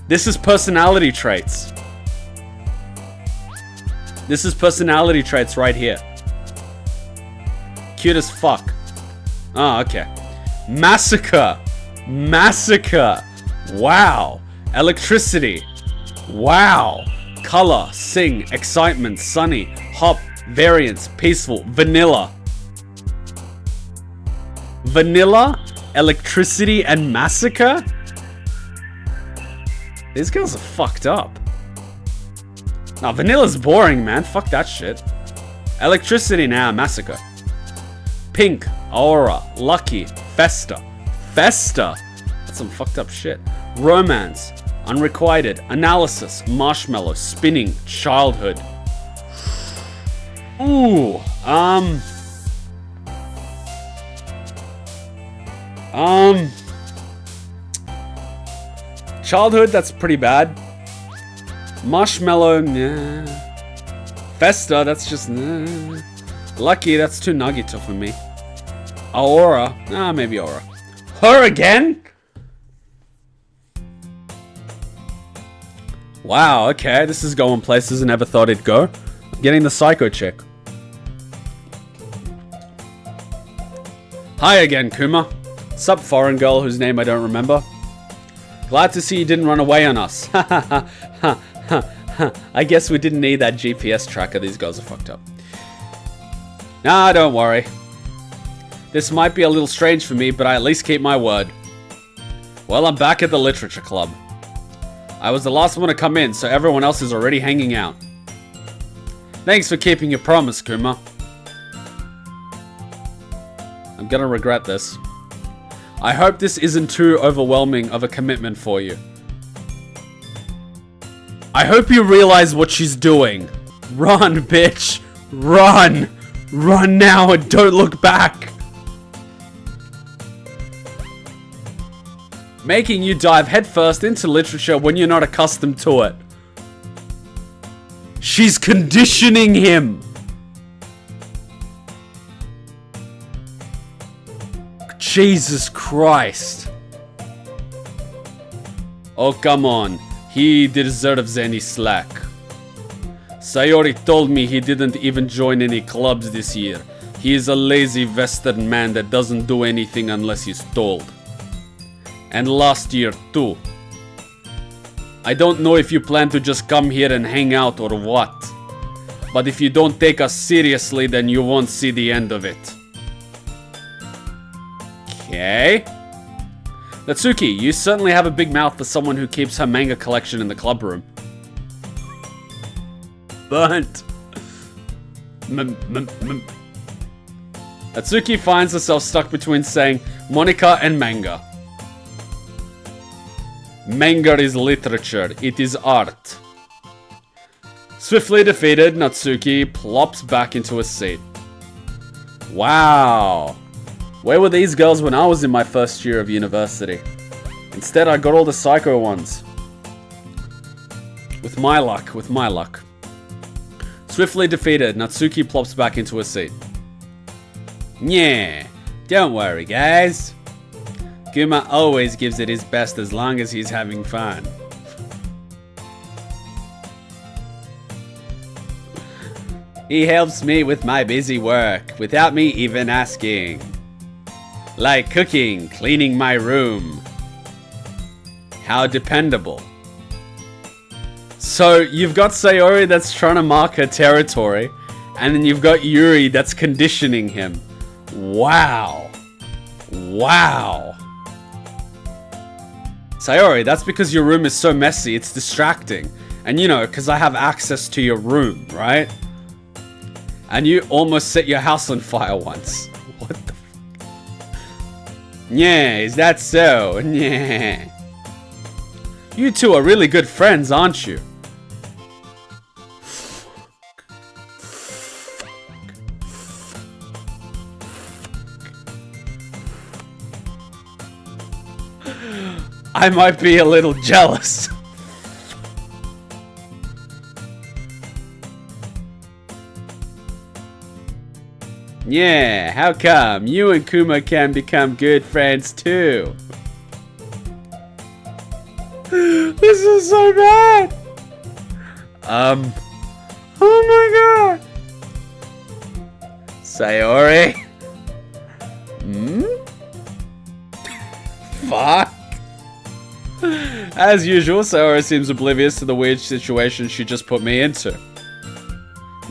This is personality traits. This is personality traits right here. Cute as fuck. Oh, okay. Massacre. Massacre. Wow. Electricity. Wow. Color, sing, excitement, sunny, hop, variance, peaceful, vanilla. Vanilla, electricity, and massacre? These girls are fucked up. Nah, vanilla's boring, man. Fuck that shit. Electricity now, massacre. Pink, aura, lucky, festa. Festa? That's some fucked up shit. Romance, unrequited, analysis, marshmallow, spinning, childhood. Ooh, childhood, that's pretty bad. Marshmallow, nah. Festa, that's just nah. Lucky, that's too Nagito for me. Aura, maybe Aura. Her again? Wow, okay, this is going places I never thought it'd go. I'm getting the psycho chick. Hi again, Kuma. Sup, foreign girl whose name I don't remember. Glad to see you didn't run away on us. I guess we didn't need that GPS tracker. These guys are fucked up. Nah, don't worry. This might be a little strange for me, but I at least keep my word. Well, I'm back at the Literature Club. I was the last one to come in, so everyone else is already hanging out. Thanks for keeping your promise, Kuma. I'm gonna regret this. I hope this isn't too overwhelming of a commitment for you. I hope you realize what she's doing. Run, bitch. Run. Run now and don't look back. Making you dive headfirst into literature when you're not accustomed to it. She's conditioning him. Jesus Christ. Oh, come on. He deserves any slack. Sayori told me he didn't even join any clubs this year. He is a lazy Western man that doesn't do anything unless he's told. And last year too. I don't know if you plan to just come here and hang out or what. But if you don't take us seriously, then you won't see the end of it. Okay. Natsuki, you certainly have a big mouth for someone who keeps her manga collection in the club room. Burnt. Natsuki finds herself stuck between saying Monika and manga. Manga is literature. It is art. Swiftly defeated, Natsuki plops back into a seat. Wow. Where were these girls when I was in my first year of university? Instead, I got all the psycho ones. With my luck. Swiftly defeated, Natsuki plops back into a seat. Yeah, don't worry, guys. Kuma always gives it his best as long as he's having fun. He helps me with my busy work without me even asking. Like cooking, cleaning my room. How dependable. So you've got Sayori that's trying to mark her territory, and then you've got Yuri that's conditioning him. Wow. Wow. Sayori, that's because your room is so messy, it's distracting. And you know, because I have access to your room, right? And you almost set your house on fire once. What the fuck? Yeah, is that so? Yeah. You two are really good friends, aren't you? I might be a little jealous. Yeah, how come? You and Kuma can become good friends too. This is so bad. Oh my god. Sayori? Fuck. As usual, Sayori seems oblivious to the weird situation she just put me into.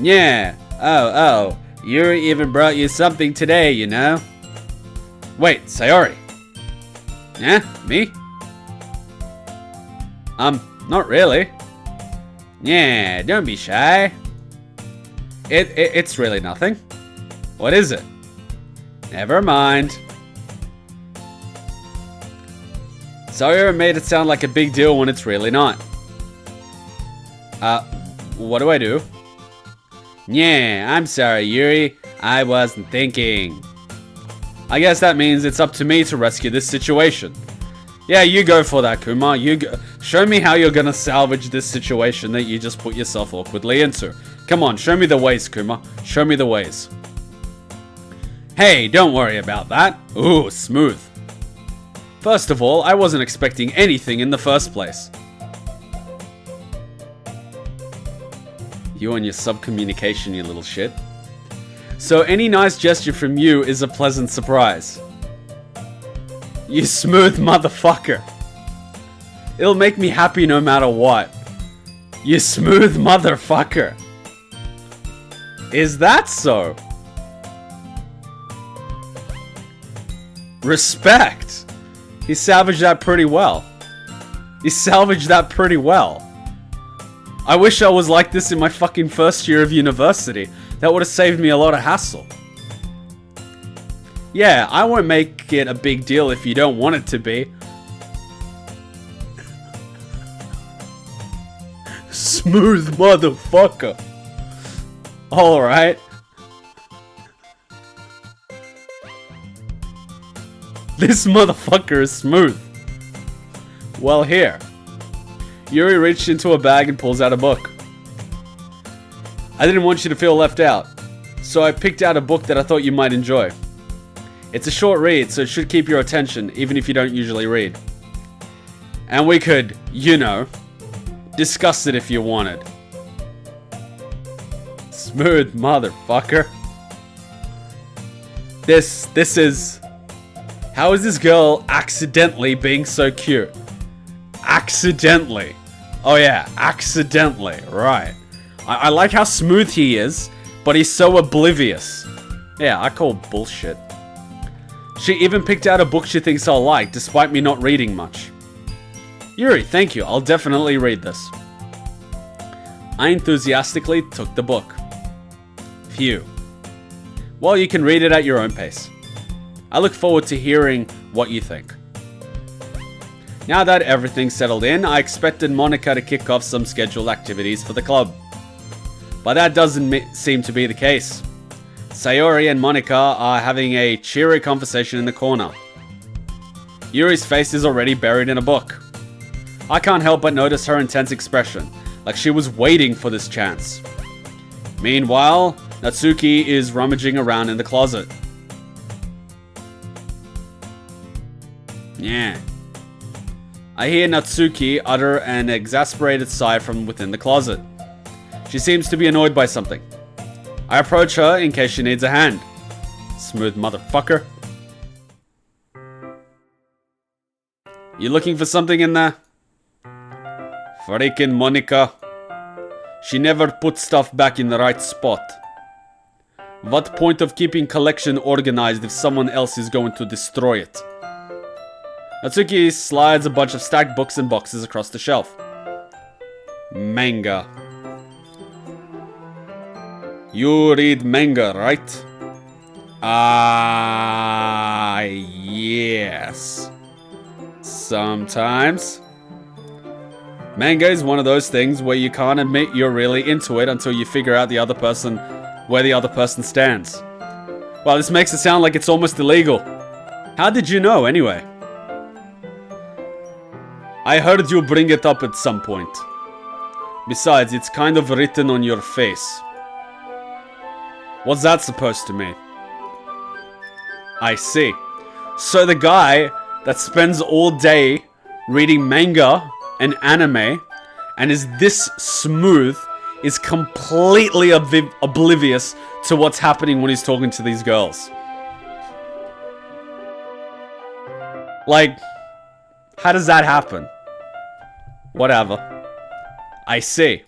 Yeah. Oh. Yuri even brought you something today, you know? Wait, Sayori. Yeah, me? Not really. Yeah, don't be shy. It's really nothing. What is it? Never mind. Sayori made it sound like a big deal when it's really not. What do I do? Yeah, I'm sorry, Yuri. I wasn't thinking. I guess that means it's up to me to rescue this situation. Yeah, you go for that, Kuma. You go. Show me how you're gonna salvage this situation that you just put yourself awkwardly into. Come on, show me the ways, Kuma. Show me the ways. Hey, don't worry about that. Ooh, smooth. First of all, I wasn't expecting anything in the first place. You and your subcommunication, you little shit. So any nice gesture from you is a pleasant surprise. You smooth motherfucker. It'll make me happy no matter what. You smooth motherfucker. Is that so? Respect. He salvaged that pretty well. I wish I was like this in my fucking first year of university. That would have saved me a lot of hassle. Yeah, I won't make it a big deal if you don't want it to be. Smooth motherfucker. Alright. This motherfucker is smooth. Well, here. Yuri reached into a bag and pulls out a book. I didn't want you to feel left out, so I picked out a book that I thought you might enjoy. It's a short read, so it should keep your attention, even if you don't usually read. And we could, you know, discuss it if you wanted. Smooth motherfucker. This is... How is this girl accidentally being so cute? Accidentally. Oh yeah, accidentally. Right. I like how smooth he is, but he's so oblivious. Yeah, I call bullshit. She even picked out a book she thinks I'll like, despite me not reading much. Yuri, thank you. I'll definitely read this. I enthusiastically took the book. Phew. Well, you can read it at your own pace. I look forward to hearing what you think. Now that everything's settled in, I expected Monika to kick off some scheduled activities for the club. But that doesn't seem to be the case. Sayori and Monika are having a cheery conversation in the corner. Yuri's face is already buried in a book. I can't help but notice her intense expression, like she was waiting for this chance. Meanwhile, Natsuki is rummaging around in the closet. Yeah. I hear Natsuki utter an exasperated sigh from within the closet. She seems to be annoyed by something. I approach her in case she needs a hand. Smooth motherfucker. You looking for something in there? Freaking Monika. She never puts stuff back in the right spot. What point of keeping collection organized if someone else is going to destroy it? Natsuki slides a bunch of stacked books and boxes across the shelf. Manga. You read manga, right? Ah, yes. Sometimes. Manga is one of those things where you can't admit you're really into it until you figure out where the other person stands. Well, this makes it sound like it's almost illegal. How did you know, anyway? I heard you bring it up at some point. Besides, it's kind of written on your face. What's that supposed to mean? I see. So the guy that spends all day reading manga and anime and is this smooth is completely oblivious to what's happening when he's talking to these girls. Like, how does that happen? Whatever. I see.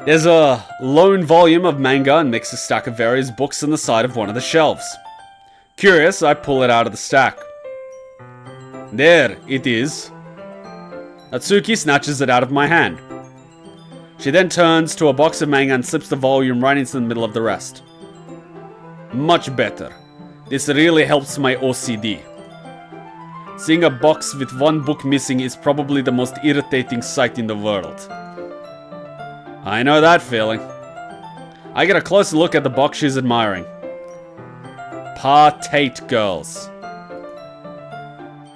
There's a lone volume of manga and mixed a stack of various books on the side of one of the shelves. Curious, I pull it out of the stack. There it is. Natsuki snatches it out of my hand. She then turns to a box of manga and slips the volume right into the middle of the rest. Much better. This really helps my OCD. Seeing a box with one book missing is probably the most irritating sight in the world. I know that feeling. I get a closer look at the box she's admiring. Par-Tate Girls.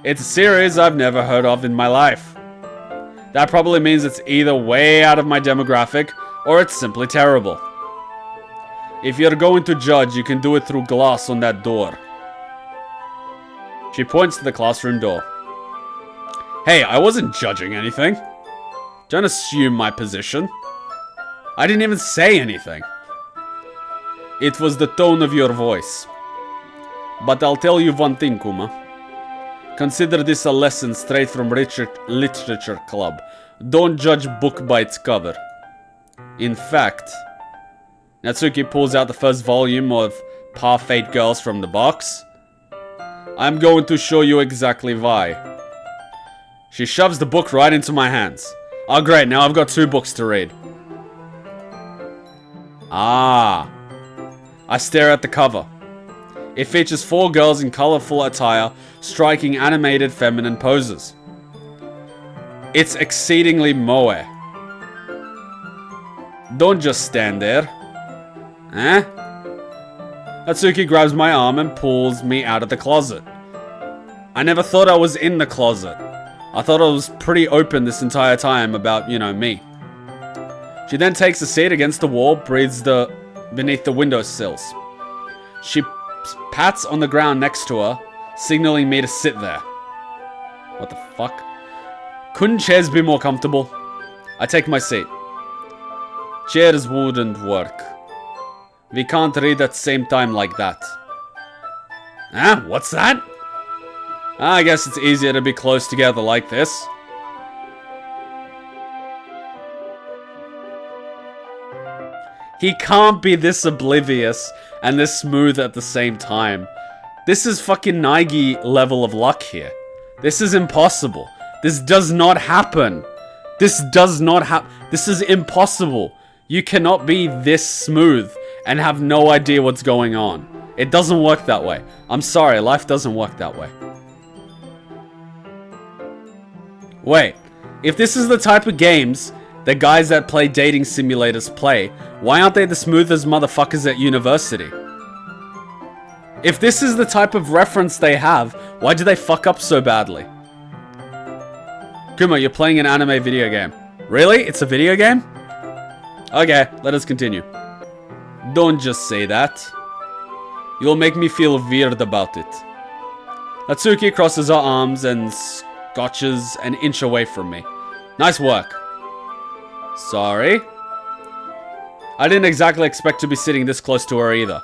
It's a series I've never heard of in my life. That probably means it's either way out of my demographic, or it's simply terrible. If you're going to judge, you can do it through glass on that door. She points to the classroom door. Hey, I wasn't judging anything. Don't assume my position. I didn't even say anything. It was the tone of your voice. But I'll tell you one thing, Kuma. Consider this a lesson straight from Literature Club. Don't judge book by its cover. In fact, Natsuki pulls out the first volume of Par-Fate Girls from the box. I'm going to show you exactly why. She shoves the book right into my hands. Oh, great. Now I've got 2 books to read. Ah. I stare at the cover. It features 4 girls in colorful attire, striking animated feminine poses. It's exceedingly moe. Don't just stand there. Eh? Natsuki grabs my arm and pulls me out of the closet. I never thought I was in the closet. I thought I was pretty open this entire time about, you know, me. She then takes a seat against the wall, beneath the windowsills. She pats on the ground next to her, signaling me to sit there. What the fuck? Couldn't chairs be more comfortable? I take my seat. Chairs wouldn't work. We can't read at the same time like that. Huh? What's that? I guess it's easier to be close together like this. He can't be this oblivious and this smooth at the same time. This is fucking Naigi level of luck here. This is impossible. This does not happen. This does not happen. This is impossible. You cannot be this smooth and have no idea what's going on. It doesn't work that way. I'm sorry, life doesn't work that way. Wait, if this is the type of games the guys that play dating simulators play, why aren't they the smoothest motherfuckers at university? If this is the type of reference they have, why do they fuck up so badly? Kuma, you're playing an anime video game. Really? It's a video game? Okay, let us continue. Don't just say that. You'll make me feel weird about it. Natsuki crosses her arms and scotches an inch away from me. Nice work. Sorry. I didn't exactly expect to be sitting this close to her either.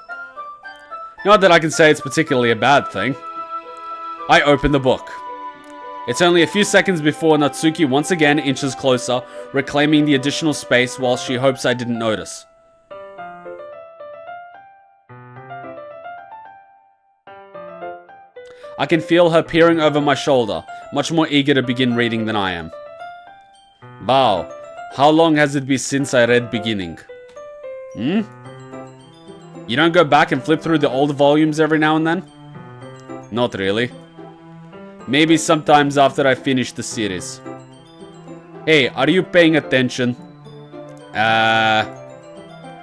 Not that I can say it's particularly a bad thing. I open the book. It's only a few seconds before Natsuki once again inches closer, reclaiming the additional space while she hopes I didn't notice. I can feel her peering over my shoulder, much more eager to begin reading than I am. Wow, how long has it been since I read beginning? You don't go back and flip through the old volumes every now and then? Not really. Maybe sometimes after I finish the series. Hey, are you paying attention? I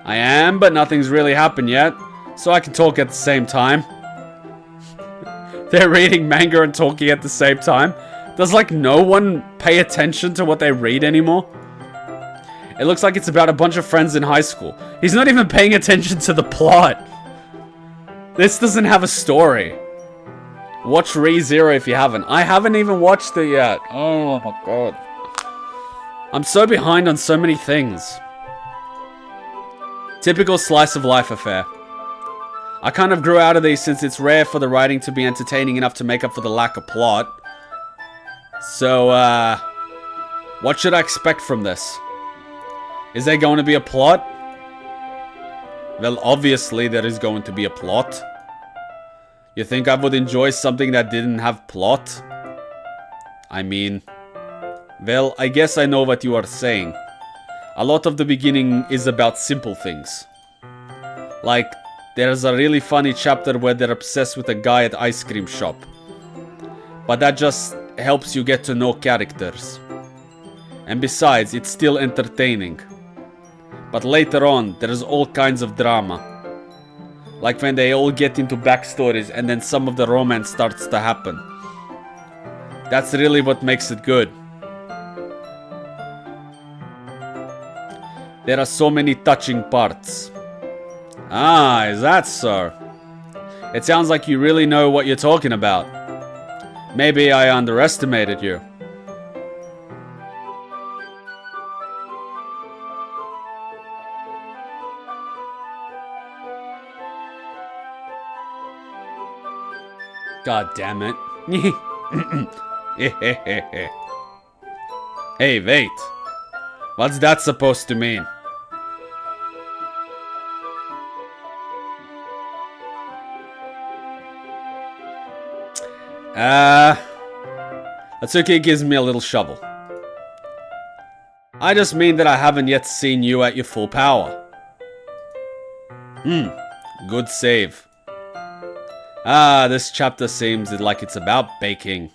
am, but nothing's really happened yet, so I can talk at the same time. They're reading manga and talking at the same time. Does, like, no one pay attention to what they read anymore? It looks like it's about a bunch of friends in high school. He's not even paying attention to the plot. This doesn't have a story. Watch ReZero if you haven't. I haven't even watched it yet. Oh my god. I'm so behind on so many things. Typical slice of life affair. I kind of grew out of these since it's rare for the writing to be entertaining enough to make up for the lack of plot. So, what should I expect from this? Is there going to be a plot? Well, obviously there is going to be a plot. You think I would enjoy something that didn't have plot? I mean, well, I guess I know what you are saying. A lot of the beginning is about simple things. Like, there's a really funny chapter where they're obsessed with a guy at ice cream shop. But that just helps you get to know characters. And besides, it's still entertaining. But later on, there's all kinds of drama. Like when they all get into backstories and then some of the romance starts to happen. That's really what makes it good. There are so many touching parts. Ah, is that so? It sounds like you really know what you're talking about. Maybe I underestimated you. God damn it. Hey, wait. What's that supposed to mean? Natsuki gives me a little shovel. I just mean that I haven't yet seen you at your full power. Good save. This chapter seems like it's about baking.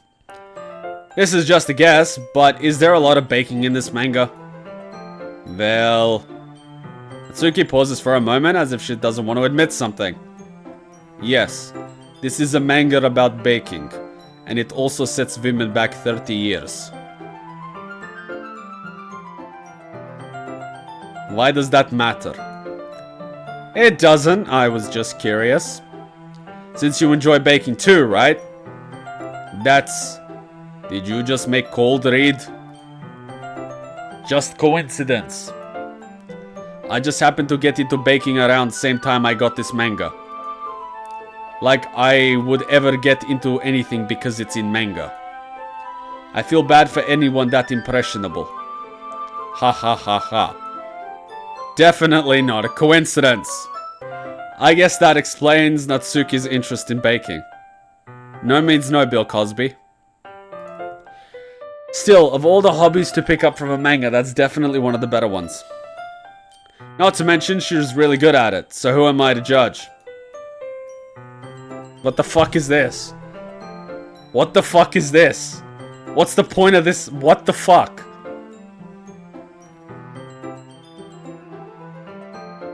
This is just a guess, but is there a lot of baking in this manga? Well... Natsuki pauses for a moment as if she doesn't want to admit something. Yes, this is a manga about baking, and it also sets women back 30 years. Why does that matter? It doesn't, I was just curious. Since you enjoy baking too, right? That's... Did you just make Cold read? Just coincidence. I just happened to get into baking around the same time I got this manga. Like I would ever get into anything because it's in manga. I feel bad for anyone that impressionable. Ha ha ha ha. Definitely not a coincidence. I guess that explains Natsuki's interest in baking. No means no, Bill Cosby. Still, of all the hobbies to pick up from a manga, that's definitely one of the better ones. Not to mention, she's really good at it, so who am I to judge? What the fuck is this? What the fuck is this? What's the point of this? What the fuck?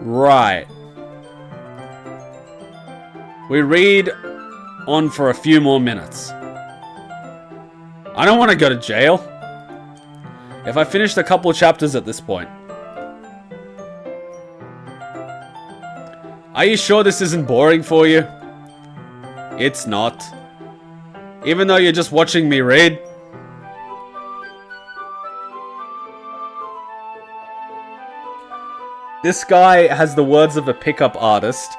Right. We read on for a few more minutes. I don't want to go to jail. If I finished a couple of chapters at this point. Are you sure this isn't boring for you? It's not. Even though you're just watching me read. This guy has the words of a pickup artist,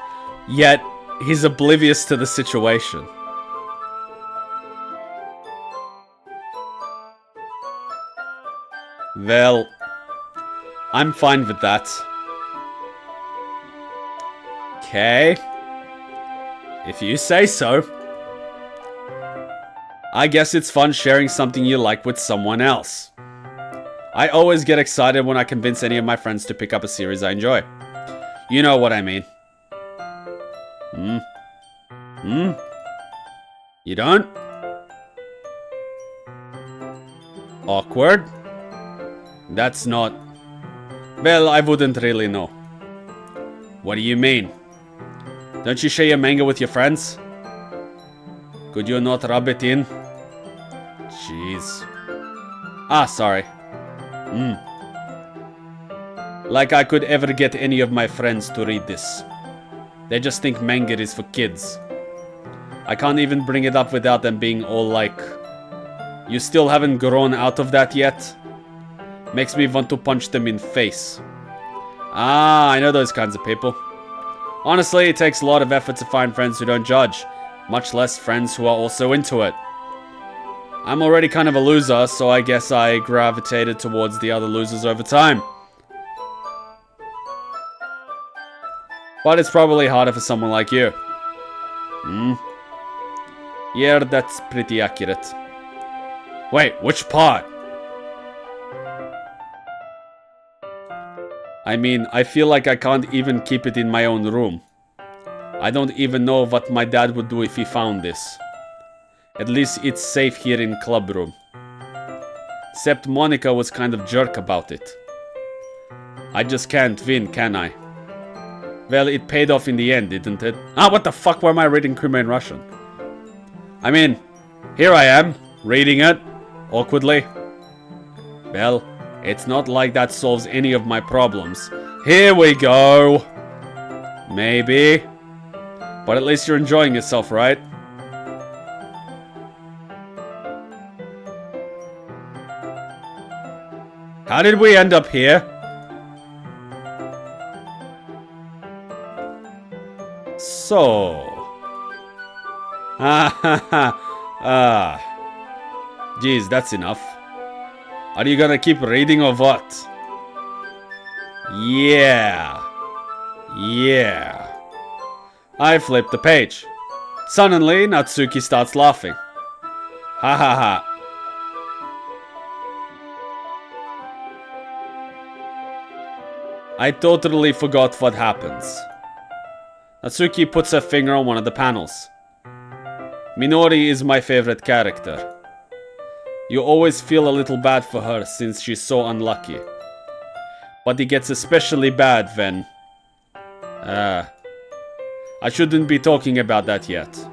yet he's oblivious to the situation. Well, I'm fine with that. Okay. If you say so. I guess it's fun sharing something you like with someone else. I always get excited when I convince any of my friends to pick up a series I enjoy. You know what I mean. You don't? Awkward? That's not... Well, I wouldn't really know. What do you mean? Don't you share your manga with your friends? Could you not rub it in? Jeez. Ah, sorry. Like I could ever get any of my friends to read this. They just think manga is for kids. I can't even bring it up without them being all like, you still haven't grown out of that yet? Makes me want to punch them in face. Ah, I know those kinds of people. Honestly, it takes a lot of effort to find friends who don't judge, much less friends who are also into it. I'm already kind of a loser, so I guess I gravitated towards the other losers over time. But it's probably harder for someone like you. Yeah, that's pretty accurate. Wait, which part? I mean, I feel like I can't even keep it in my own room. I don't even know what my dad would do if he found this. At least it's safe here in club room. Except Monika was kind of jerk about it. I just can't win, can I? Well, it paid off in the end, didn't it? Ah, what the fuck, why am I reading Kuma in Russian? I mean, here I am, reading it, awkwardly. Well, it's not like that solves any of my problems. Here we go! Maybe. But at least you're enjoying yourself, right? How did we end up here? So... Geez, that's enough. Are you gonna keep reading or what? Yeah. I flipped the page. Suddenly, Natsuki starts laughing. Ha ha ha. I totally forgot what happens. Natsuki puts her finger on one of the panels. Minori is my favorite character. You always feel a little bad for her since she's so unlucky. But it gets especially bad when... I shouldn't be talking about that yet.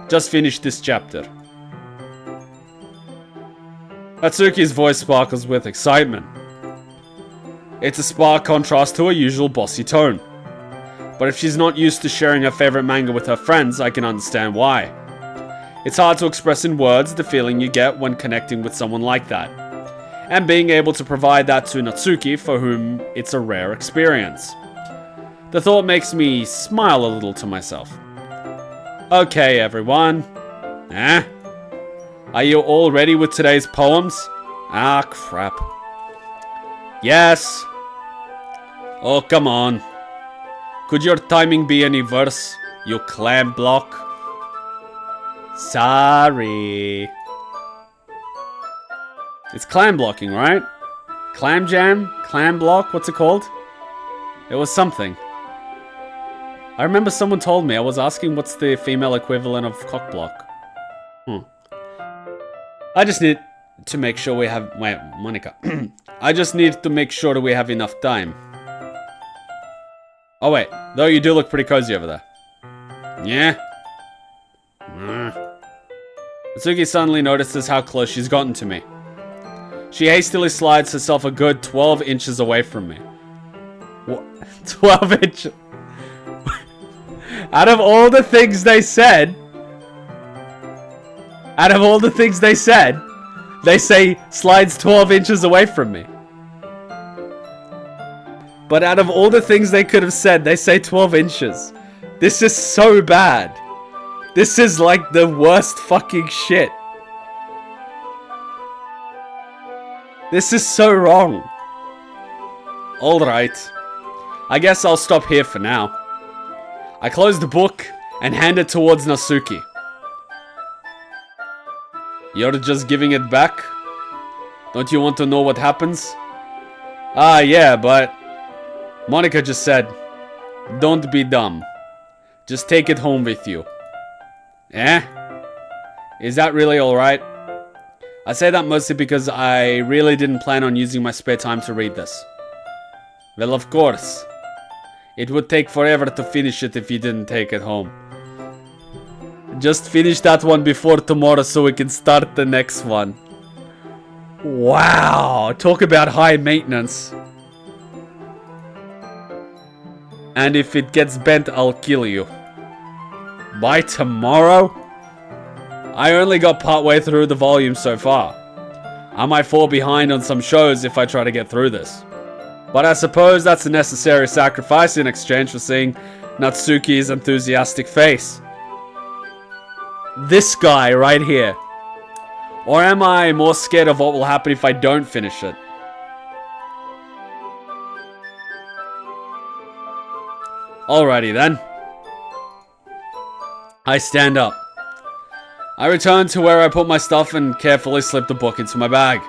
Just finish this chapter. Natsuki's voice sparkles with excitement. It's a stark contrast to her usual bossy tone. But if she's not used to sharing her favorite manga with her friends, I can understand why. It's hard to express in words the feeling you get when connecting with someone like that. And being able to provide that to Natsuki, for whom it's a rare experience. The thought makes me smile a little to myself. Okay, everyone. Are you all ready with today's poems? Ah, crap. Yes. Oh, come on. Could your timing be any worse, you clam block? Sorry. It's clam blocking, right? Clam jam? Clam block? What's it called? It was something. I remember someone told me. I was asking what's the female equivalent of cock block. I just need to make sure we have... Wait, Monika. I just need to make sure that we have enough time. Oh wait, though you do look pretty cozy over there. Yeah? Natsuki suddenly notices how close she's gotten to me. She hastily slides herself a good 12 inches away from me. What? 12 inches? Out of all the things they said, they say slides 12 inches away from me. But out of all the things they could have said, they say 12 inches. This is so bad. This is like the worst fucking shit. This is so wrong. Alright. I guess I'll stop here for now. I close the book and hand it towards Natsuki. You're just giving it back? Don't you want to know what happens? Ah, yeah, but... Monika just said, don't be dumb. Just take it home with you. Is that really alright? I say that mostly because I really didn't plan on using my spare time to read this. Well, of course. It would take forever to finish it if you didn't take it home. Just finish that one before tomorrow so we can start the next one. Wow, talk about high maintenance. And if it gets bent, I'll kill you. By tomorrow? I only got partway through the volume so far. I might fall behind on some shows if I try to get through this. But I suppose that's a necessary sacrifice in exchange for seeing Natsuki's enthusiastic face. This guy right here. Or am I more scared of what will happen if I don't finish it? Alrighty then. I stand up. I return to where I put my stuff and carefully slip the book into my bag.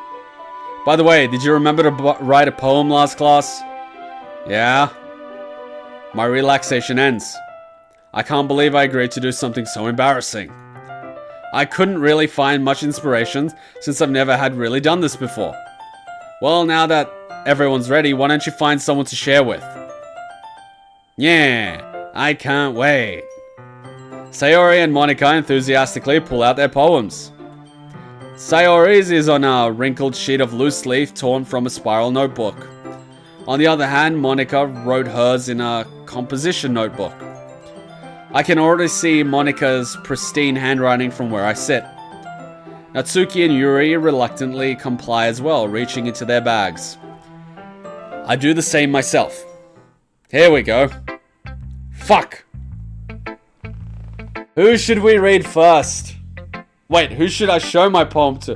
By the way, did you remember to write a poem last class? Yeah? My relaxation ends. I can't believe I agreed to do something so embarrassing. I couldn't really find much inspiration since I've never had really done this before. Well, now that everyone's ready, why don't you find someone to share with? Yeah, I can't wait. Sayori and Monika enthusiastically pull out their poems. Sayori's is on a wrinkled sheet of loose leaf torn from a spiral notebook. On the other hand, Monika wrote hers in a composition notebook. I can already see Monika's pristine handwriting from where I sit. Natsuki and Yuri reluctantly comply as well, reaching into their bags. I do the same myself. Here we go. Fuck! Who should we read first? Wait, who should I show my poem to?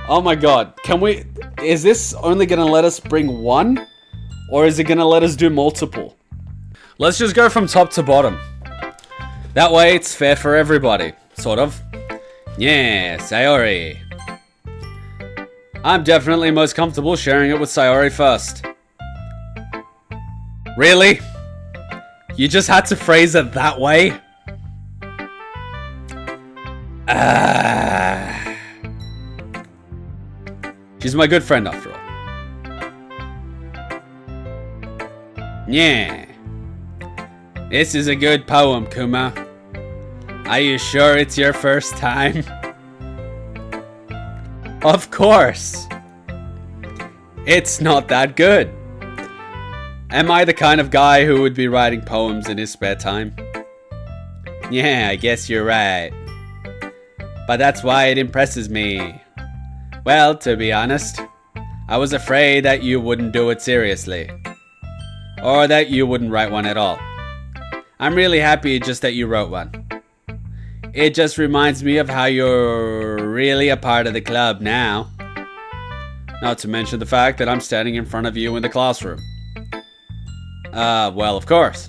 Oh my god, can we... Is this only gonna let us bring one? Or is it gonna let us do multiple? Let's just go from top to bottom. That way it's fair for everybody, sort of. Yeah, Sayori. I'm definitely most comfortable sharing it with Sayori first. Really? You just had to phrase it that way? She's my good friend after all. Yeah. This is a good poem, Kuma. Are you sure it's your first time? Of course. It's not that good. Am I the kind of guy who would be writing poems in his spare time? Yeah, I guess you're right. But that's why it impresses me. Well, to be honest, I was afraid that you wouldn't do it seriously. Or that you wouldn't write one at all. I'm really happy just that you wrote one. It just reminds me of how you're really a part of the club now. Not to mention the fact that I'm standing in front of you in the classroom. Well, of course.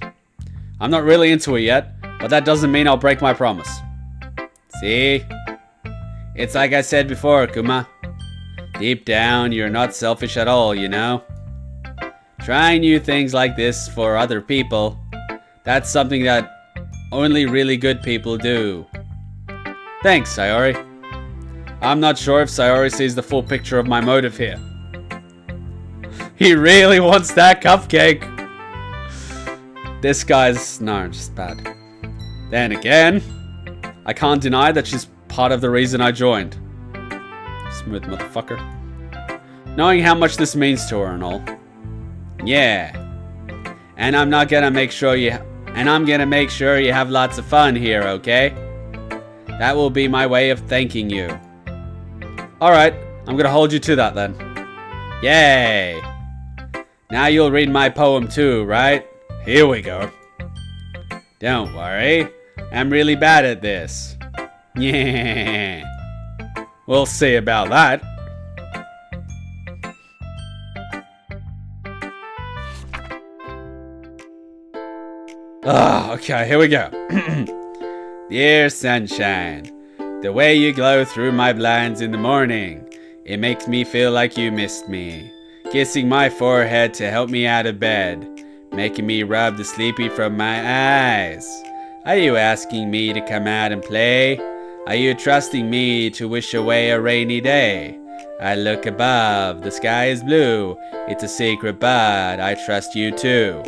I'm not really into it yet, but that doesn't mean I'll break my promise. See? It's like I said before, Kuma. Deep down, you're not selfish at all, you know? Trying new things like this for other people, that's something that only really good people do. Thanks, Sayori. I'm not sure if Sayori sees the full picture of my motive here. He really wants that cupcake. This guy's, no, just bad. Then again, I can't deny that she's part of the reason I joined. Smooth motherfucker. Knowing how much this means to her and all. Yeah. And I'm gonna make sure you have lots of fun here, okay? That will be my way of thanking you. Alright, I'm gonna hold you to that then. Yay! Now you'll read my poem too, right? Here we go. Don't worry, I'm really bad at this. Yeah. We'll see about that. Okay, here we go. Dear sunshine, the way you glow through my blinds in the morning, it makes me feel like you missed me. Kissing my forehead to help me out of bed, making me rub the sleepy from my eyes. Are you asking me to come out and play? Are you trusting me to wish away a rainy day? I look above, the sky is blue. It's a secret, but I trust you too.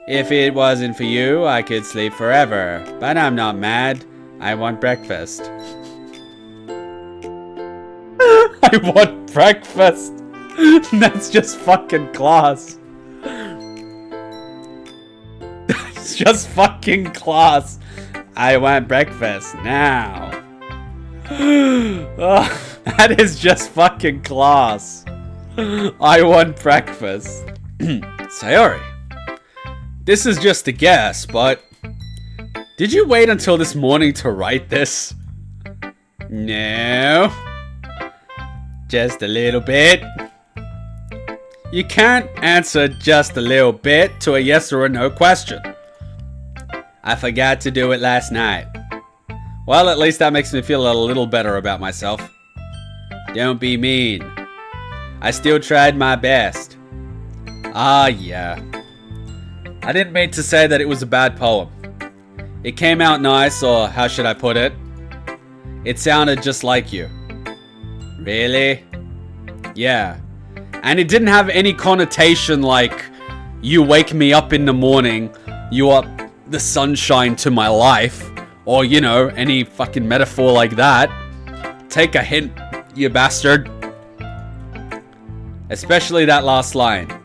If it wasn't for you, I could sleep forever. But I'm not mad. I want breakfast. I want breakfast. That's just fucking class. That's just fucking class. I want breakfast now. Oh, that is just fucking class. I want breakfast. Sayori. This is just a guess, but did you wait until this morning to write this? No. Just a little bit. You can't answer just a little bit to a yes or a no question. I forgot to do it last night. Well, at least that makes me feel a little better about myself. Don't be mean. I still tried my best. Ah, yeah. I didn't mean to say that it was a bad poem. It came out nice, or how should I put it? It sounded just like you. Really? Yeah. And it didn't have any connotation like, you wake me up in the morning, you are the sunshine to my life, or, you know, any fucking metaphor like that. Take a hint, you bastard. Especially that last line.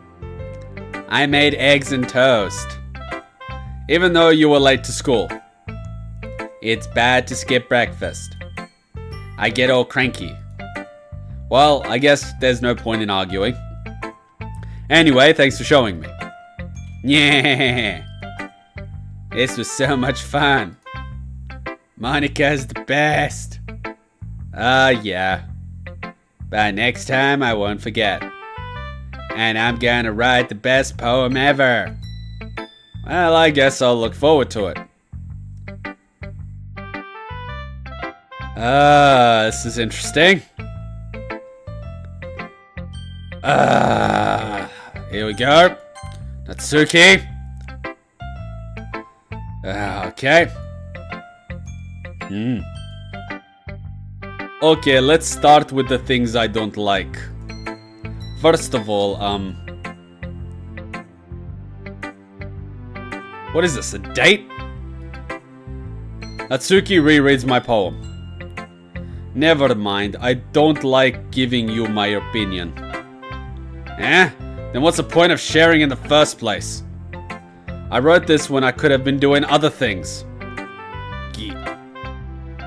I made eggs and toast. Even though you were late to school. It's bad to skip breakfast. I get all cranky. Well, I guess there's no point in arguing. Anyway, thanks for showing me. Yeah. This was so much fun. Monika's the best. Yeah. But next time I won't forget. And I'm gonna write the best poem ever. Well, I guess I'll look forward to it. This is interesting. Here we go. Natsuki! Okay. Okay, let's start with the things I don't like. First of all, what is this, a date? Natsuki rereads my poem. Never mind, I don't like giving you my opinion. Eh? Then what's the point of sharing in the first place? I wrote this when I could have been doing other things.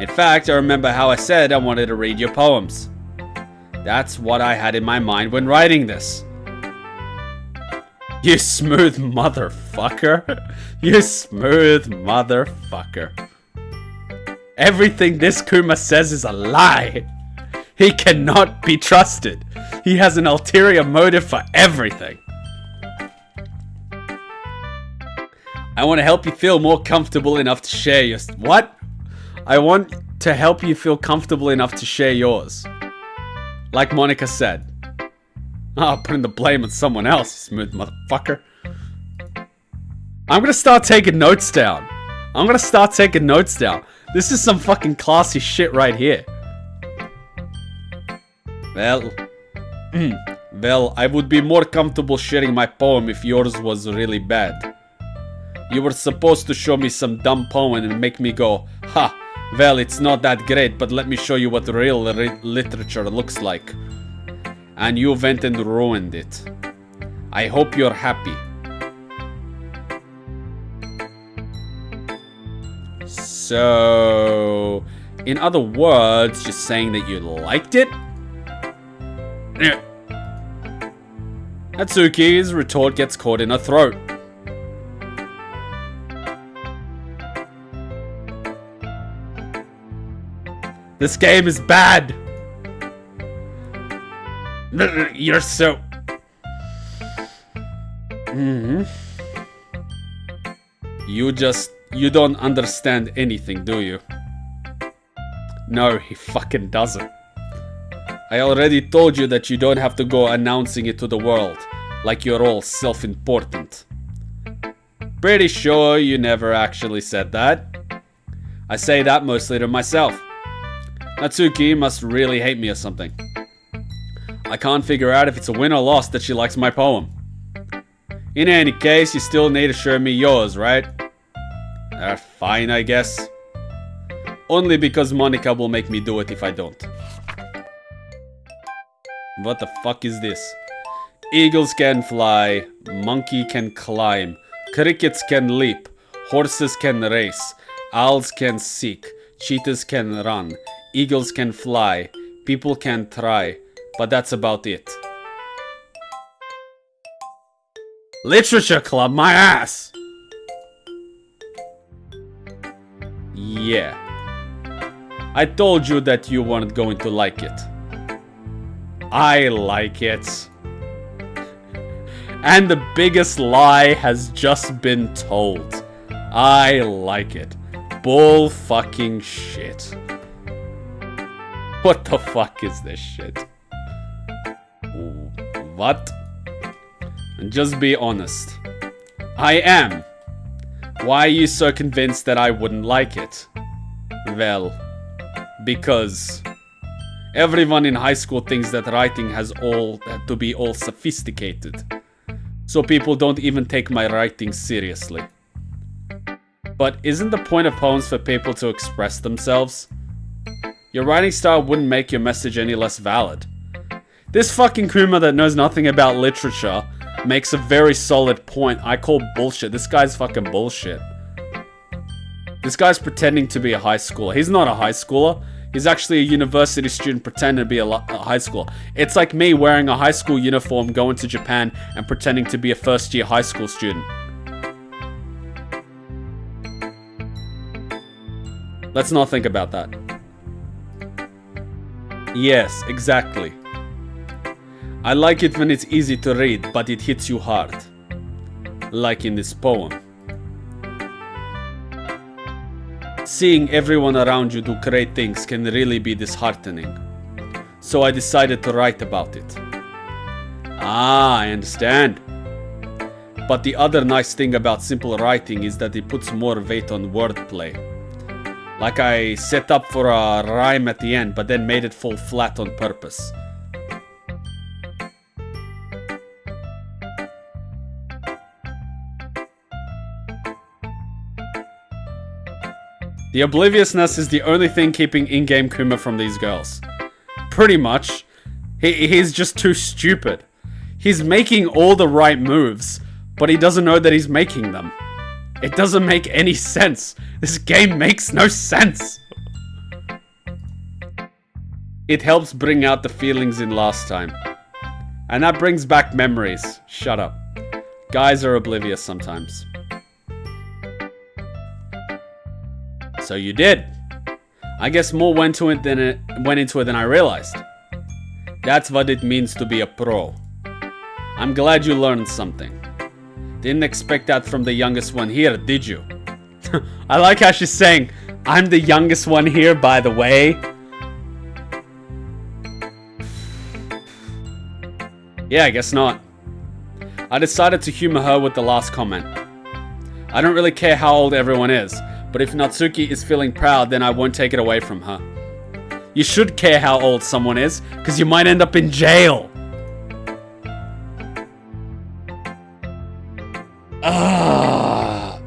In fact, I remember how I said I wanted to read your poems. That's what I had in my mind when writing this. You smooth motherfucker. You smooth motherfucker. Everything this Kuma says is a lie. He cannot be trusted. He has an ulterior motive for everything. I want to help you feel more comfortable enough to share your... What? I want to help you feel comfortable enough to share yours. Like Monika said. Putting the blame on someone else, smooth motherfucker. I'm gonna start taking notes down. This is some fucking classy shit right here. Well, I would be more comfortable sharing my poem if yours was really bad. You were supposed to show me some dumb poem and make me go, ha, well, it's not that great, but let me show you what real literature looks like. And you went and ruined it. I hope you're happy. So, in other words, just saying that you liked it? Natsuki's retort gets caught in her throat. This game is bad. You're so... You don't understand anything, do you? No, he fucking doesn't. I already told you that you don't have to go announcing it to the world, like you're all self-important. Pretty sure you never actually said that. I say that mostly to myself. Natsuki must really hate me or something. I can't figure out if it's a win or loss that she likes my poem. In any case, you still need to show me yours, right? Fine, I guess. Only because Monika will make me do it if I don't. What the fuck is this? Eagles can fly, monkey can climb, crickets can leap, horses can race, owls can seek, cheetahs can run, eagles can fly, people can try, but that's about it. Literature Club, my ass! Yeah. I told you that you weren't going to like it. I like it. And the biggest lie has just been told. I like it. Bull fucking shit. What the fuck is this shit? What? Just be honest. I am. Why are you so convinced that I wouldn't like it? Well, because everyone in high school thinks that writing has to be all sophisticated. So people don't even take my writing seriously. But isn't the point of poems for people to express themselves? Your writing style wouldn't make your message any less valid. This fucking Kuma that knows nothing about literature makes a very solid point. I call bullshit. This guy's fucking bullshit. This guy's pretending to be a high schooler. He's not a high schooler. He's actually a university student pretending to be a high schooler. It's like me wearing a high school uniform, going to Japan, and pretending to be a first-year high school student. Let's not think about that. Yes, exactly. I like it when it's easy to read, but it hits you hard. Like in this poem. Seeing everyone around you do great things can really be disheartening. So I decided to write about it. Ah, I understand. But the other nice thing about simple writing is that it puts more weight on wordplay. Like I set up for a rhyme at the end, but then made it fall flat on purpose. The obliviousness is the only thing keeping in-game Kuma from these girls. Pretty much. He's just too stupid. He's making all the right moves, but he doesn't know that he's making them. It doesn't make any sense. This game makes no sense. It helps bring out the feelings in last time. And that brings back memories. Shut up. Guys are oblivious sometimes. So you did. I guess more went into it than I realized. That's what it means to be a pro. I'm glad you learned something. Didn't expect that from the youngest one here, did you? I like how she's saying, I'm the youngest one here, by the way. Yeah, I guess not. I decided to humor her with the last comment. I don't really care how old everyone is, but if Natsuki is feeling proud, then I won't take it away from her. You should care how old someone is, because you might end up in jail.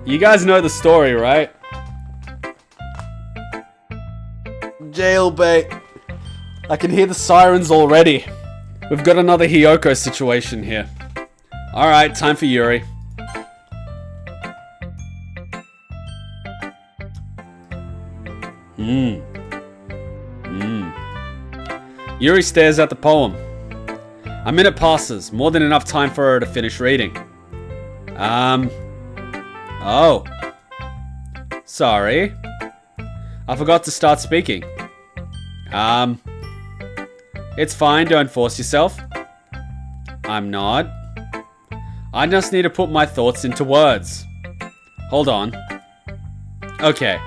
You guys know the story, right? Jailbait. I can hear the sirens already. We've got another Hiyoko situation here. Alright, time for Yuri. Yuri stares at the poem. A minute passes, more than enough time for her to finish reading. Oh. Sorry. I forgot to start speaking. It's fine, don't force yourself. I'm not. I just need to put my thoughts into words. Hold on. Okay.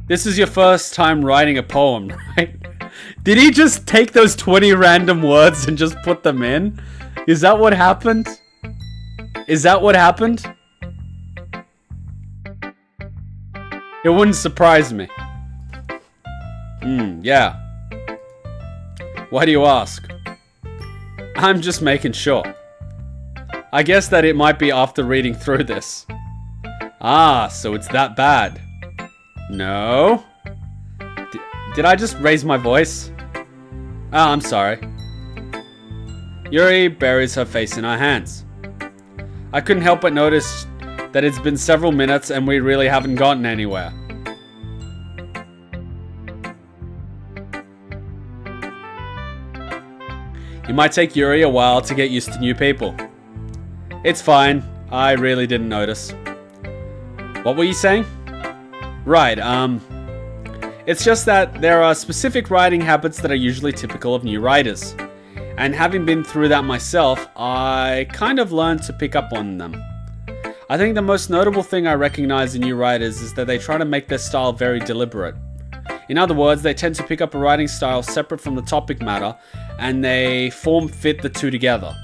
This is your first time writing a poem, right? Did he just take those 20 random words and just put them in? Is that what happened? Is that what happened? It wouldn't surprise me. Yeah. Why do you ask? I'm just making sure. I guess that it might be after reading through this. Ah, so it's that bad. No? Did I just raise my voice? Ah, I'm sorry. Yuri buries her face in her hands. I couldn't help but notice that it's been several minutes and we really haven't gotten anywhere. It might take Yuri a while to get used to new people. It's fine. I really didn't notice. What were you saying? Right, it's just that there are specific writing habits that are usually typical of new writers. And having been through that myself, I kind of learned to pick up on them. I think the most notable thing I recognize in new writers is that they try to make their style very deliberate. In other words, they tend to pick up a writing style separate from the topic matter, and they form-fit the two together.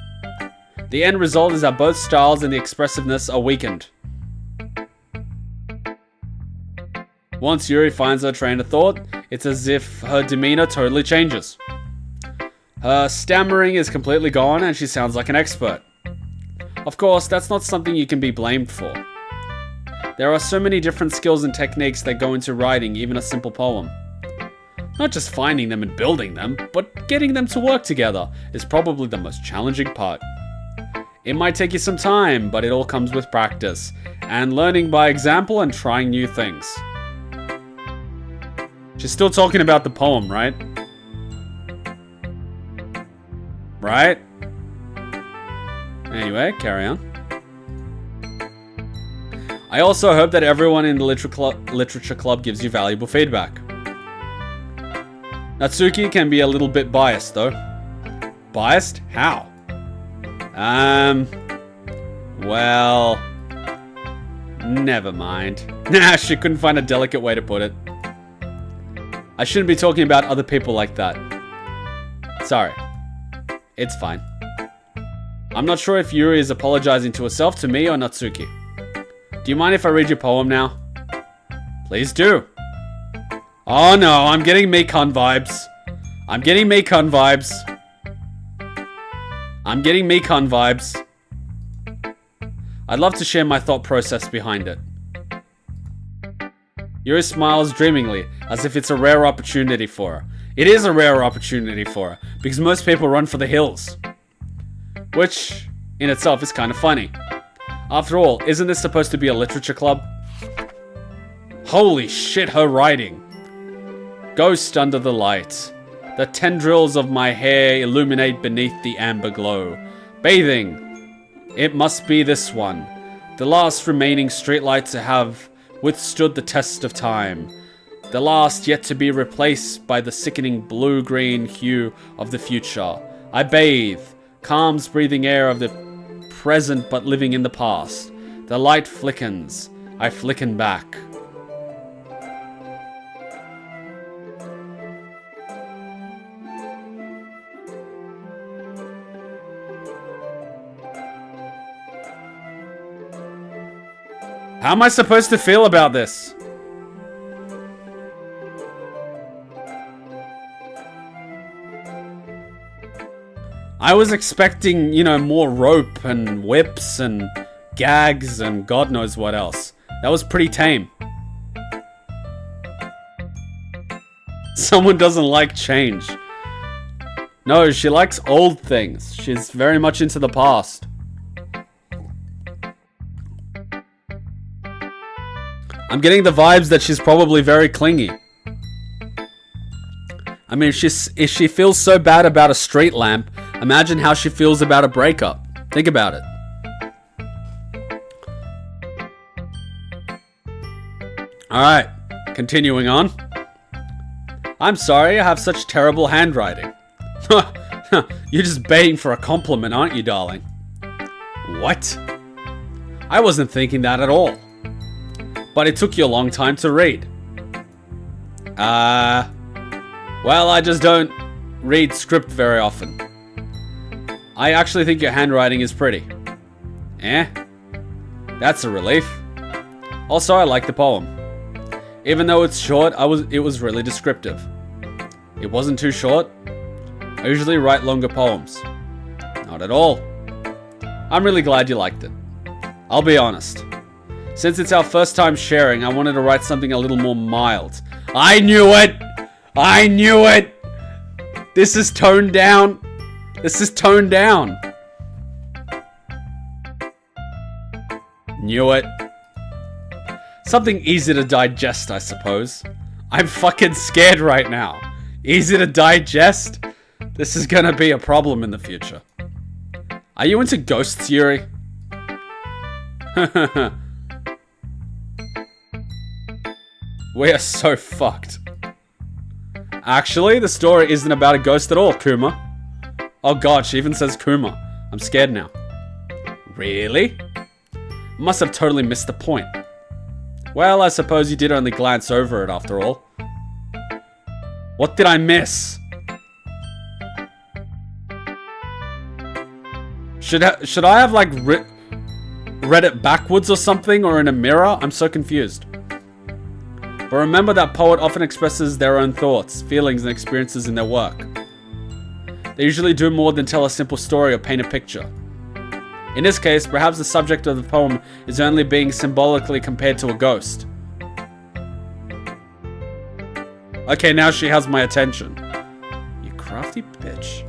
The end result is that both styles and the expressiveness are weakened. Once Yuri finds her train of thought, it's as if her demeanor totally changes. Her stammering is completely gone and she sounds like an expert. Of course, that's not something you can be blamed for. There are so many different skills and techniques that go into writing even a simple poem. Not just finding them and building them, but getting them to work together is probably the most challenging part. It might take you some time, but it all comes with practice, and learning by example and trying new things. She's still talking about the poem, right? Right? Anyway, carry on. I also hope that everyone in the literature club gives you valuable feedback. Natsuki can be a little bit biased, though. Biased? How? Well... Never mind. Nah, she couldn't find a delicate way to put it. I shouldn't be talking about other people like that. Sorry. It's fine. I'm not sure if Yuri is apologizing to herself, to me, or Natsuki. Do you mind if I read your poem now? Please do. Oh no, I'm getting Mekon vibes. I'm getting Mekon vibes. I'm getting Mekon vibes. I'd love to share my thought process behind it. Yuri smiles dreamingly, as if it's a rare opportunity for her. It is a rare opportunity for her, because most people run for the hills. Which, in itself, is kind of funny. After all, isn't this supposed to be a literature club? Holy shit, her writing. Ghost under the light. The tendrils of my hair illuminate beneath the amber glow. Bathing. It must be this one. The last remaining streetlight to have withstood the test of time. The last yet to be replaced by the sickening blue-green hue of the future. I bathe. Calms breathing air of the present but living in the past. The light flickens. I flicken back. How am I supposed to feel about this? I was expecting, you know, more rope and whips and gags and God knows what else. That was pretty tame. Someone doesn't like change. No, she likes old things. She's very much into the past. I'm getting the vibes that she's probably very clingy. I mean, if she feels so bad about a street lamp, imagine how she feels about a breakup. Think about it. Alright, continuing on. I'm sorry, I have such terrible handwriting. You're just baiting for a compliment, aren't you, darling? What? I wasn't thinking that at all. But it took you a long time to read. Well, I just don't read script very often. I actually think your handwriting is pretty. Eh? That's a relief. Also, I like the poem. Even though it's short, it was really descriptive. It wasn't too short. I usually write longer poems. Not at all. I'm really glad you liked it. I'll be honest. Since it's our first time sharing, I wanted to write something a little more mild. I knew it! I knew it! This is toned down. This is toned down. Knew it. Something easy to digest, I suppose. I'm fucking scared right now. Easy to digest? This is gonna be a problem in the future. Are you into ghosts, Yuri? We are so fucked. Actually, the story isn't about a ghost at all, Kuma. Oh god, she even says Kuma. I'm scared now. Really? Must have totally missed the point. Well, I suppose you did only glance over it after all. What did I miss? Should I have like read it backwards or something, or in a mirror? I'm so confused. But remember that poet often expresses their own thoughts, feelings, and experiences in their work. They usually do more than tell a simple story or paint a picture. In this case, perhaps the subject of the poem is only being symbolically compared to a ghost. Okay, now she has my attention. You crafty bitch.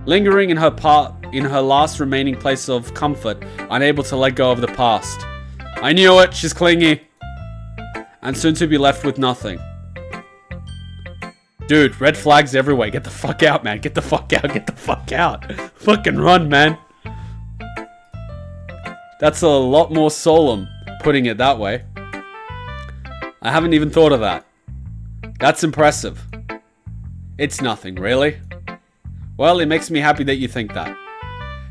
Lingering in her last remaining place of comfort, unable to let go of the past. I knew it, she's clingy. And soon to be left with nothing. Dude, red flags everywhere. Get the fuck out, man. Get the fuck out. Get the fuck out. Fucking run, man. That's a lot more solemn, putting it that way. I haven't even thought of that. That's impressive. It's nothing, really. Well, it makes me happy that you think that.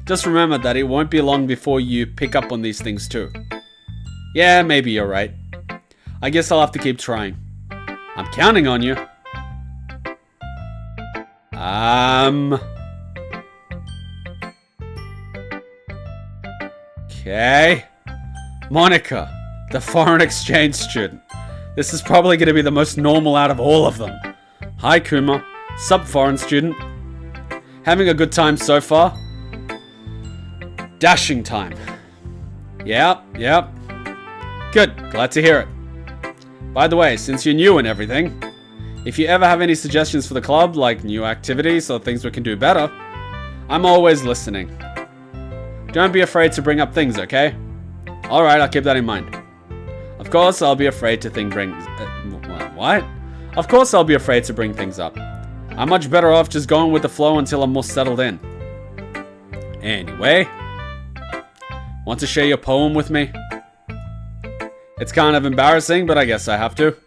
Just remember that it won't be long before you pick up on these things too. Yeah, maybe you're right. I guess I'll have to keep trying. I'm counting on you. Okay. Monika, the foreign exchange student. This is probably going to be the most normal out of all of them. Hi, Kuma. Sup, foreign student. Having a good time so far? Dashing time. Yep. Good. Glad to hear it. By the way, since you're new and everything, if you ever have any suggestions for the club, like new activities or things we can do better, I'm always listening. Don't be afraid to bring up things, okay? Alright, I'll keep that in mind. Of course, I'll be afraid to what? Of course I'll be afraid to bring things up. I'm much better off just going with the flow until I'm more settled in. Anyway, want to share your poem with me? It's kind of embarrassing, but I guess I have to.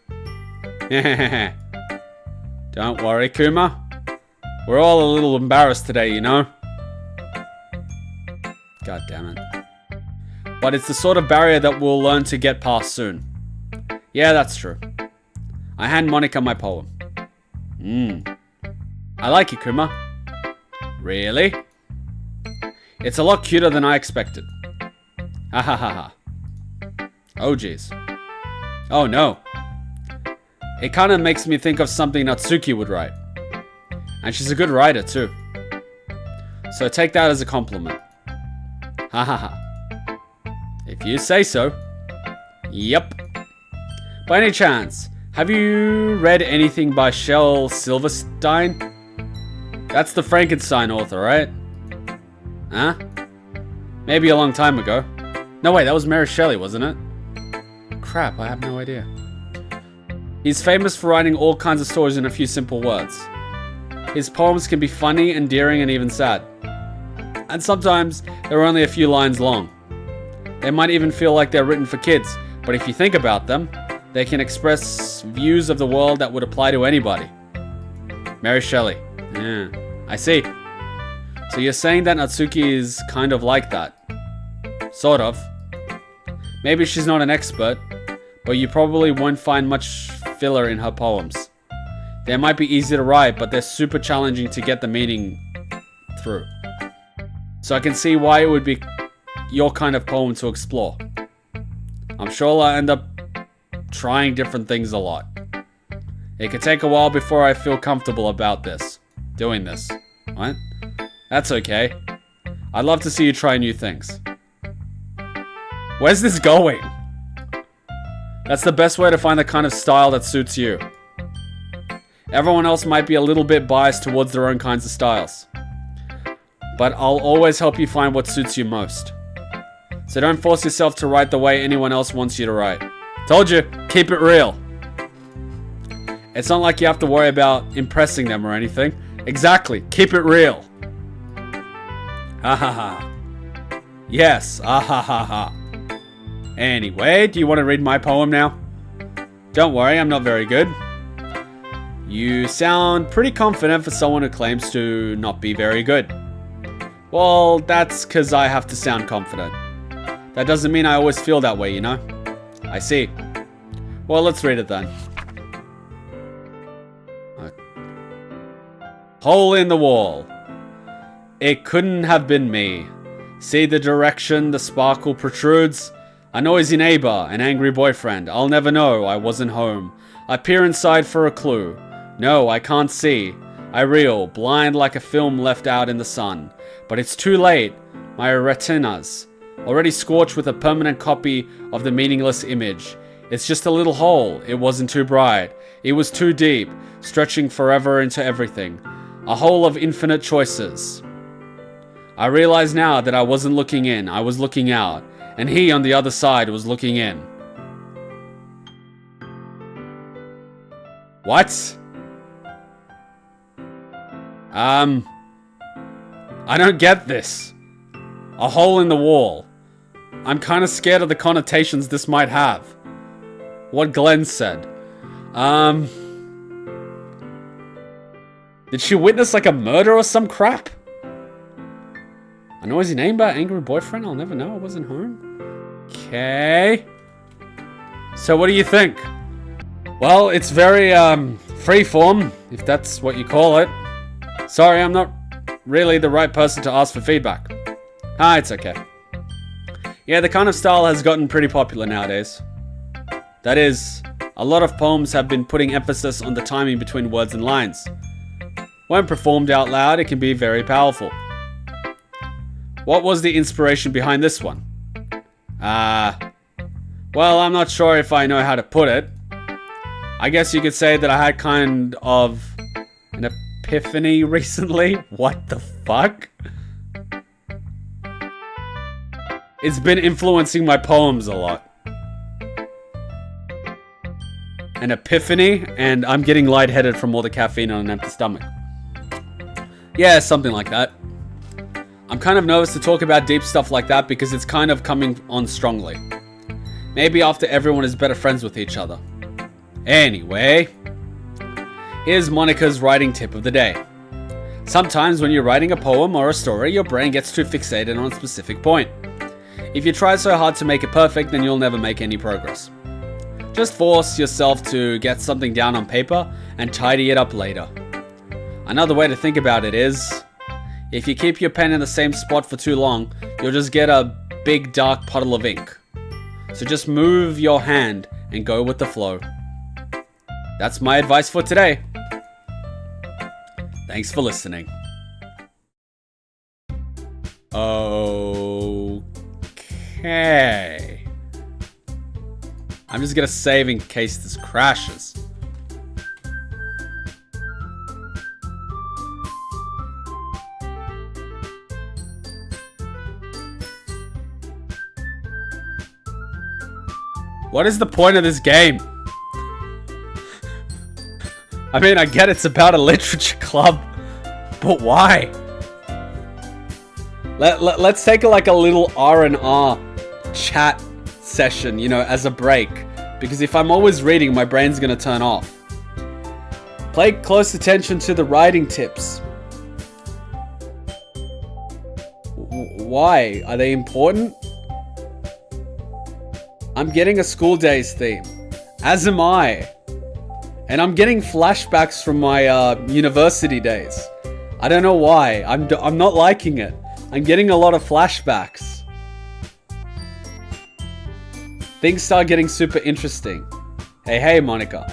Don't worry, Kuma. We're all a little embarrassed today, you know? God damn it. But it's the sort of barrier that we'll learn to get past soon. Yeah, that's true. I hand Monika my poem. I like it, Kuma. Really? It's a lot cuter than I expected. Ha ha ha ha. Oh jeez. Oh no. It kind of makes me think of something Natsuki would write. And she's a good writer too. So take that as a compliment. Ha ha ha. If you say so. Yep. By any chance, have you read anything by Shel Silverstein? That's the Frankenstein author, right? Huh? Maybe a long time ago. No, wait, that was Mary Shelley, wasn't it? Crap, I have no idea. He's famous for writing all kinds of stories in a few simple words. His poems can be funny, endearing, and even sad. And sometimes they're only a few lines long. They might even feel like they're written for kids, but if you think about them, they can express views of the world that would apply to anybody. Mary Shelley. Yeah, I see. So you're saying that Natsuki is kind of like that? Sort of. Maybe she's not an expert, but you probably won't find much filler in her poems. They might be easy to write, but they're super challenging to get the meaning through. So I can see why it would be your kind of poem to explore. I'm sure I'll end up trying different things a lot. It could take a while before I feel comfortable about doing this. What? That's okay. I'd love to see you try new things. Where's this going? That's the best way to find the kind of style that suits you. Everyone else might be a little bit biased towards their own kinds of styles. But I'll always help you find what suits you most. So don't force yourself to write the way anyone else wants you to write. Told you, keep it real. It's not like you have to worry about impressing them or anything. Exactly, keep it real. Ha ha ha. Yes, ah ha ha ha. Anyway, do you want to read my poem now? Don't worry, I'm not very good. You sound pretty confident for someone who claims to not be very good. Well, that's because I have to sound confident. That doesn't mean I always feel that way, you know? I see. Well, let's read it then. Hole in the wall. It couldn't have been me. See the direction the sparkle protrudes? A noisy neighbor, an angry boyfriend. I'll never know, I wasn't home. I peer inside for a clue. No, I can't see. I reel, blind like a film left out in the sun. But it's too late. My retinas, already scorched with a permanent copy of the meaningless image. It's just a little hole. It wasn't too bright. It was too deep, stretching forever into everything. A hole of infinite choices. I realize now that I wasn't looking in, I was looking out. And he on the other side was looking in. What? I don't get this. A hole in the wall. I'm kind of scared of the connotations this might have. What Glenn said. Did she witness like a murder or some crap? A noisy neighbor, angry boyfriend? I'll never know, I wasn't home. Okay. So what do you think? Well, it's very, freeform, if that's what you call it. Sorry, I'm not really the right person to ask for feedback. It's okay. Yeah, the kind of style has gotten pretty popular nowadays. That is, a lot of poems have been putting emphasis on the timing between words and lines. When performed out loud, it can be very powerful. What was the inspiration behind this one? Well, I'm not sure if I know how to put it. I guess you could say that I had kind of an epiphany recently. What the fuck? It's been influencing my poems a lot. An epiphany, and I'm getting lightheaded from all the caffeine on an empty stomach. Yeah, something like that. I'm kind of nervous to talk about deep stuff like that because it's kind of coming on strongly. Maybe after everyone is better friends with each other. Anyway, here's Monika's writing tip of the day. Sometimes when you're writing a poem or a story, your brain gets too fixated on a specific point. If you try so hard to make it perfect, then you'll never make any progress. Just force yourself to get something down on paper and tidy it up later. Another way to think about it is, if you keep your pen in the same spot for too long, you'll just get a big dark puddle of ink. So just move your hand and go with the flow. That's my advice for today. Thanks for listening. Okay. I'm just gonna save in case this crashes. What is the point of this game? I mean, I get it's about a literature club, but why? Let's take a little R&R chat session, you know, as a break. Because if I'm always reading, my brain's gonna turn off. Pay close attention to the writing tips. Why? Are they important? I'm getting a school days theme. As am I. And I'm getting flashbacks from my university days. I don't know why. I'm not liking it. I'm getting a lot of flashbacks. Things start getting super interesting. Hey, Monika.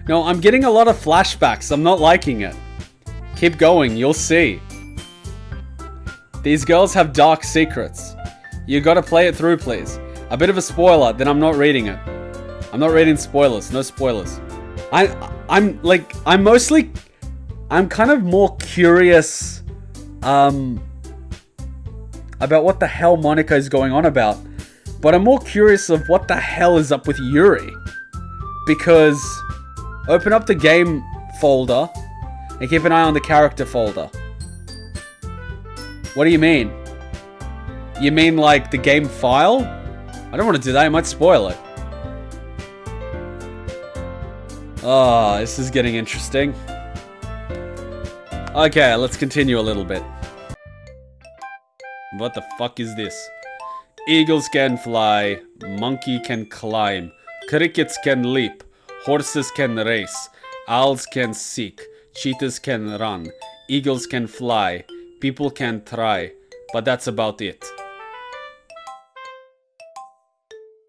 No, I'm getting a lot of flashbacks. I'm not liking it. Keep going, you'll see. These girls have dark secrets. You gotta play it through, please. A bit of a spoiler, then I'm not reading it. I'm not reading spoilers. No spoilers. I'm kind of more curious about what the hell Monika is going on about. But I'm more curious of what the hell is up with Yuri. Because open up the game folder and keep an eye on the character folder. What do you mean? You mean like the game file? I don't want to do that, I might spoil it. Oh, this is getting interesting. Okay, let's continue a little bit. What the fuck is this? Eagles can fly, monkey can climb, crickets can leap, horses can race, owls can seek, cheetahs can run, eagles can fly, people can try, but that's about it.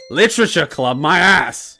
Literature club, my ass!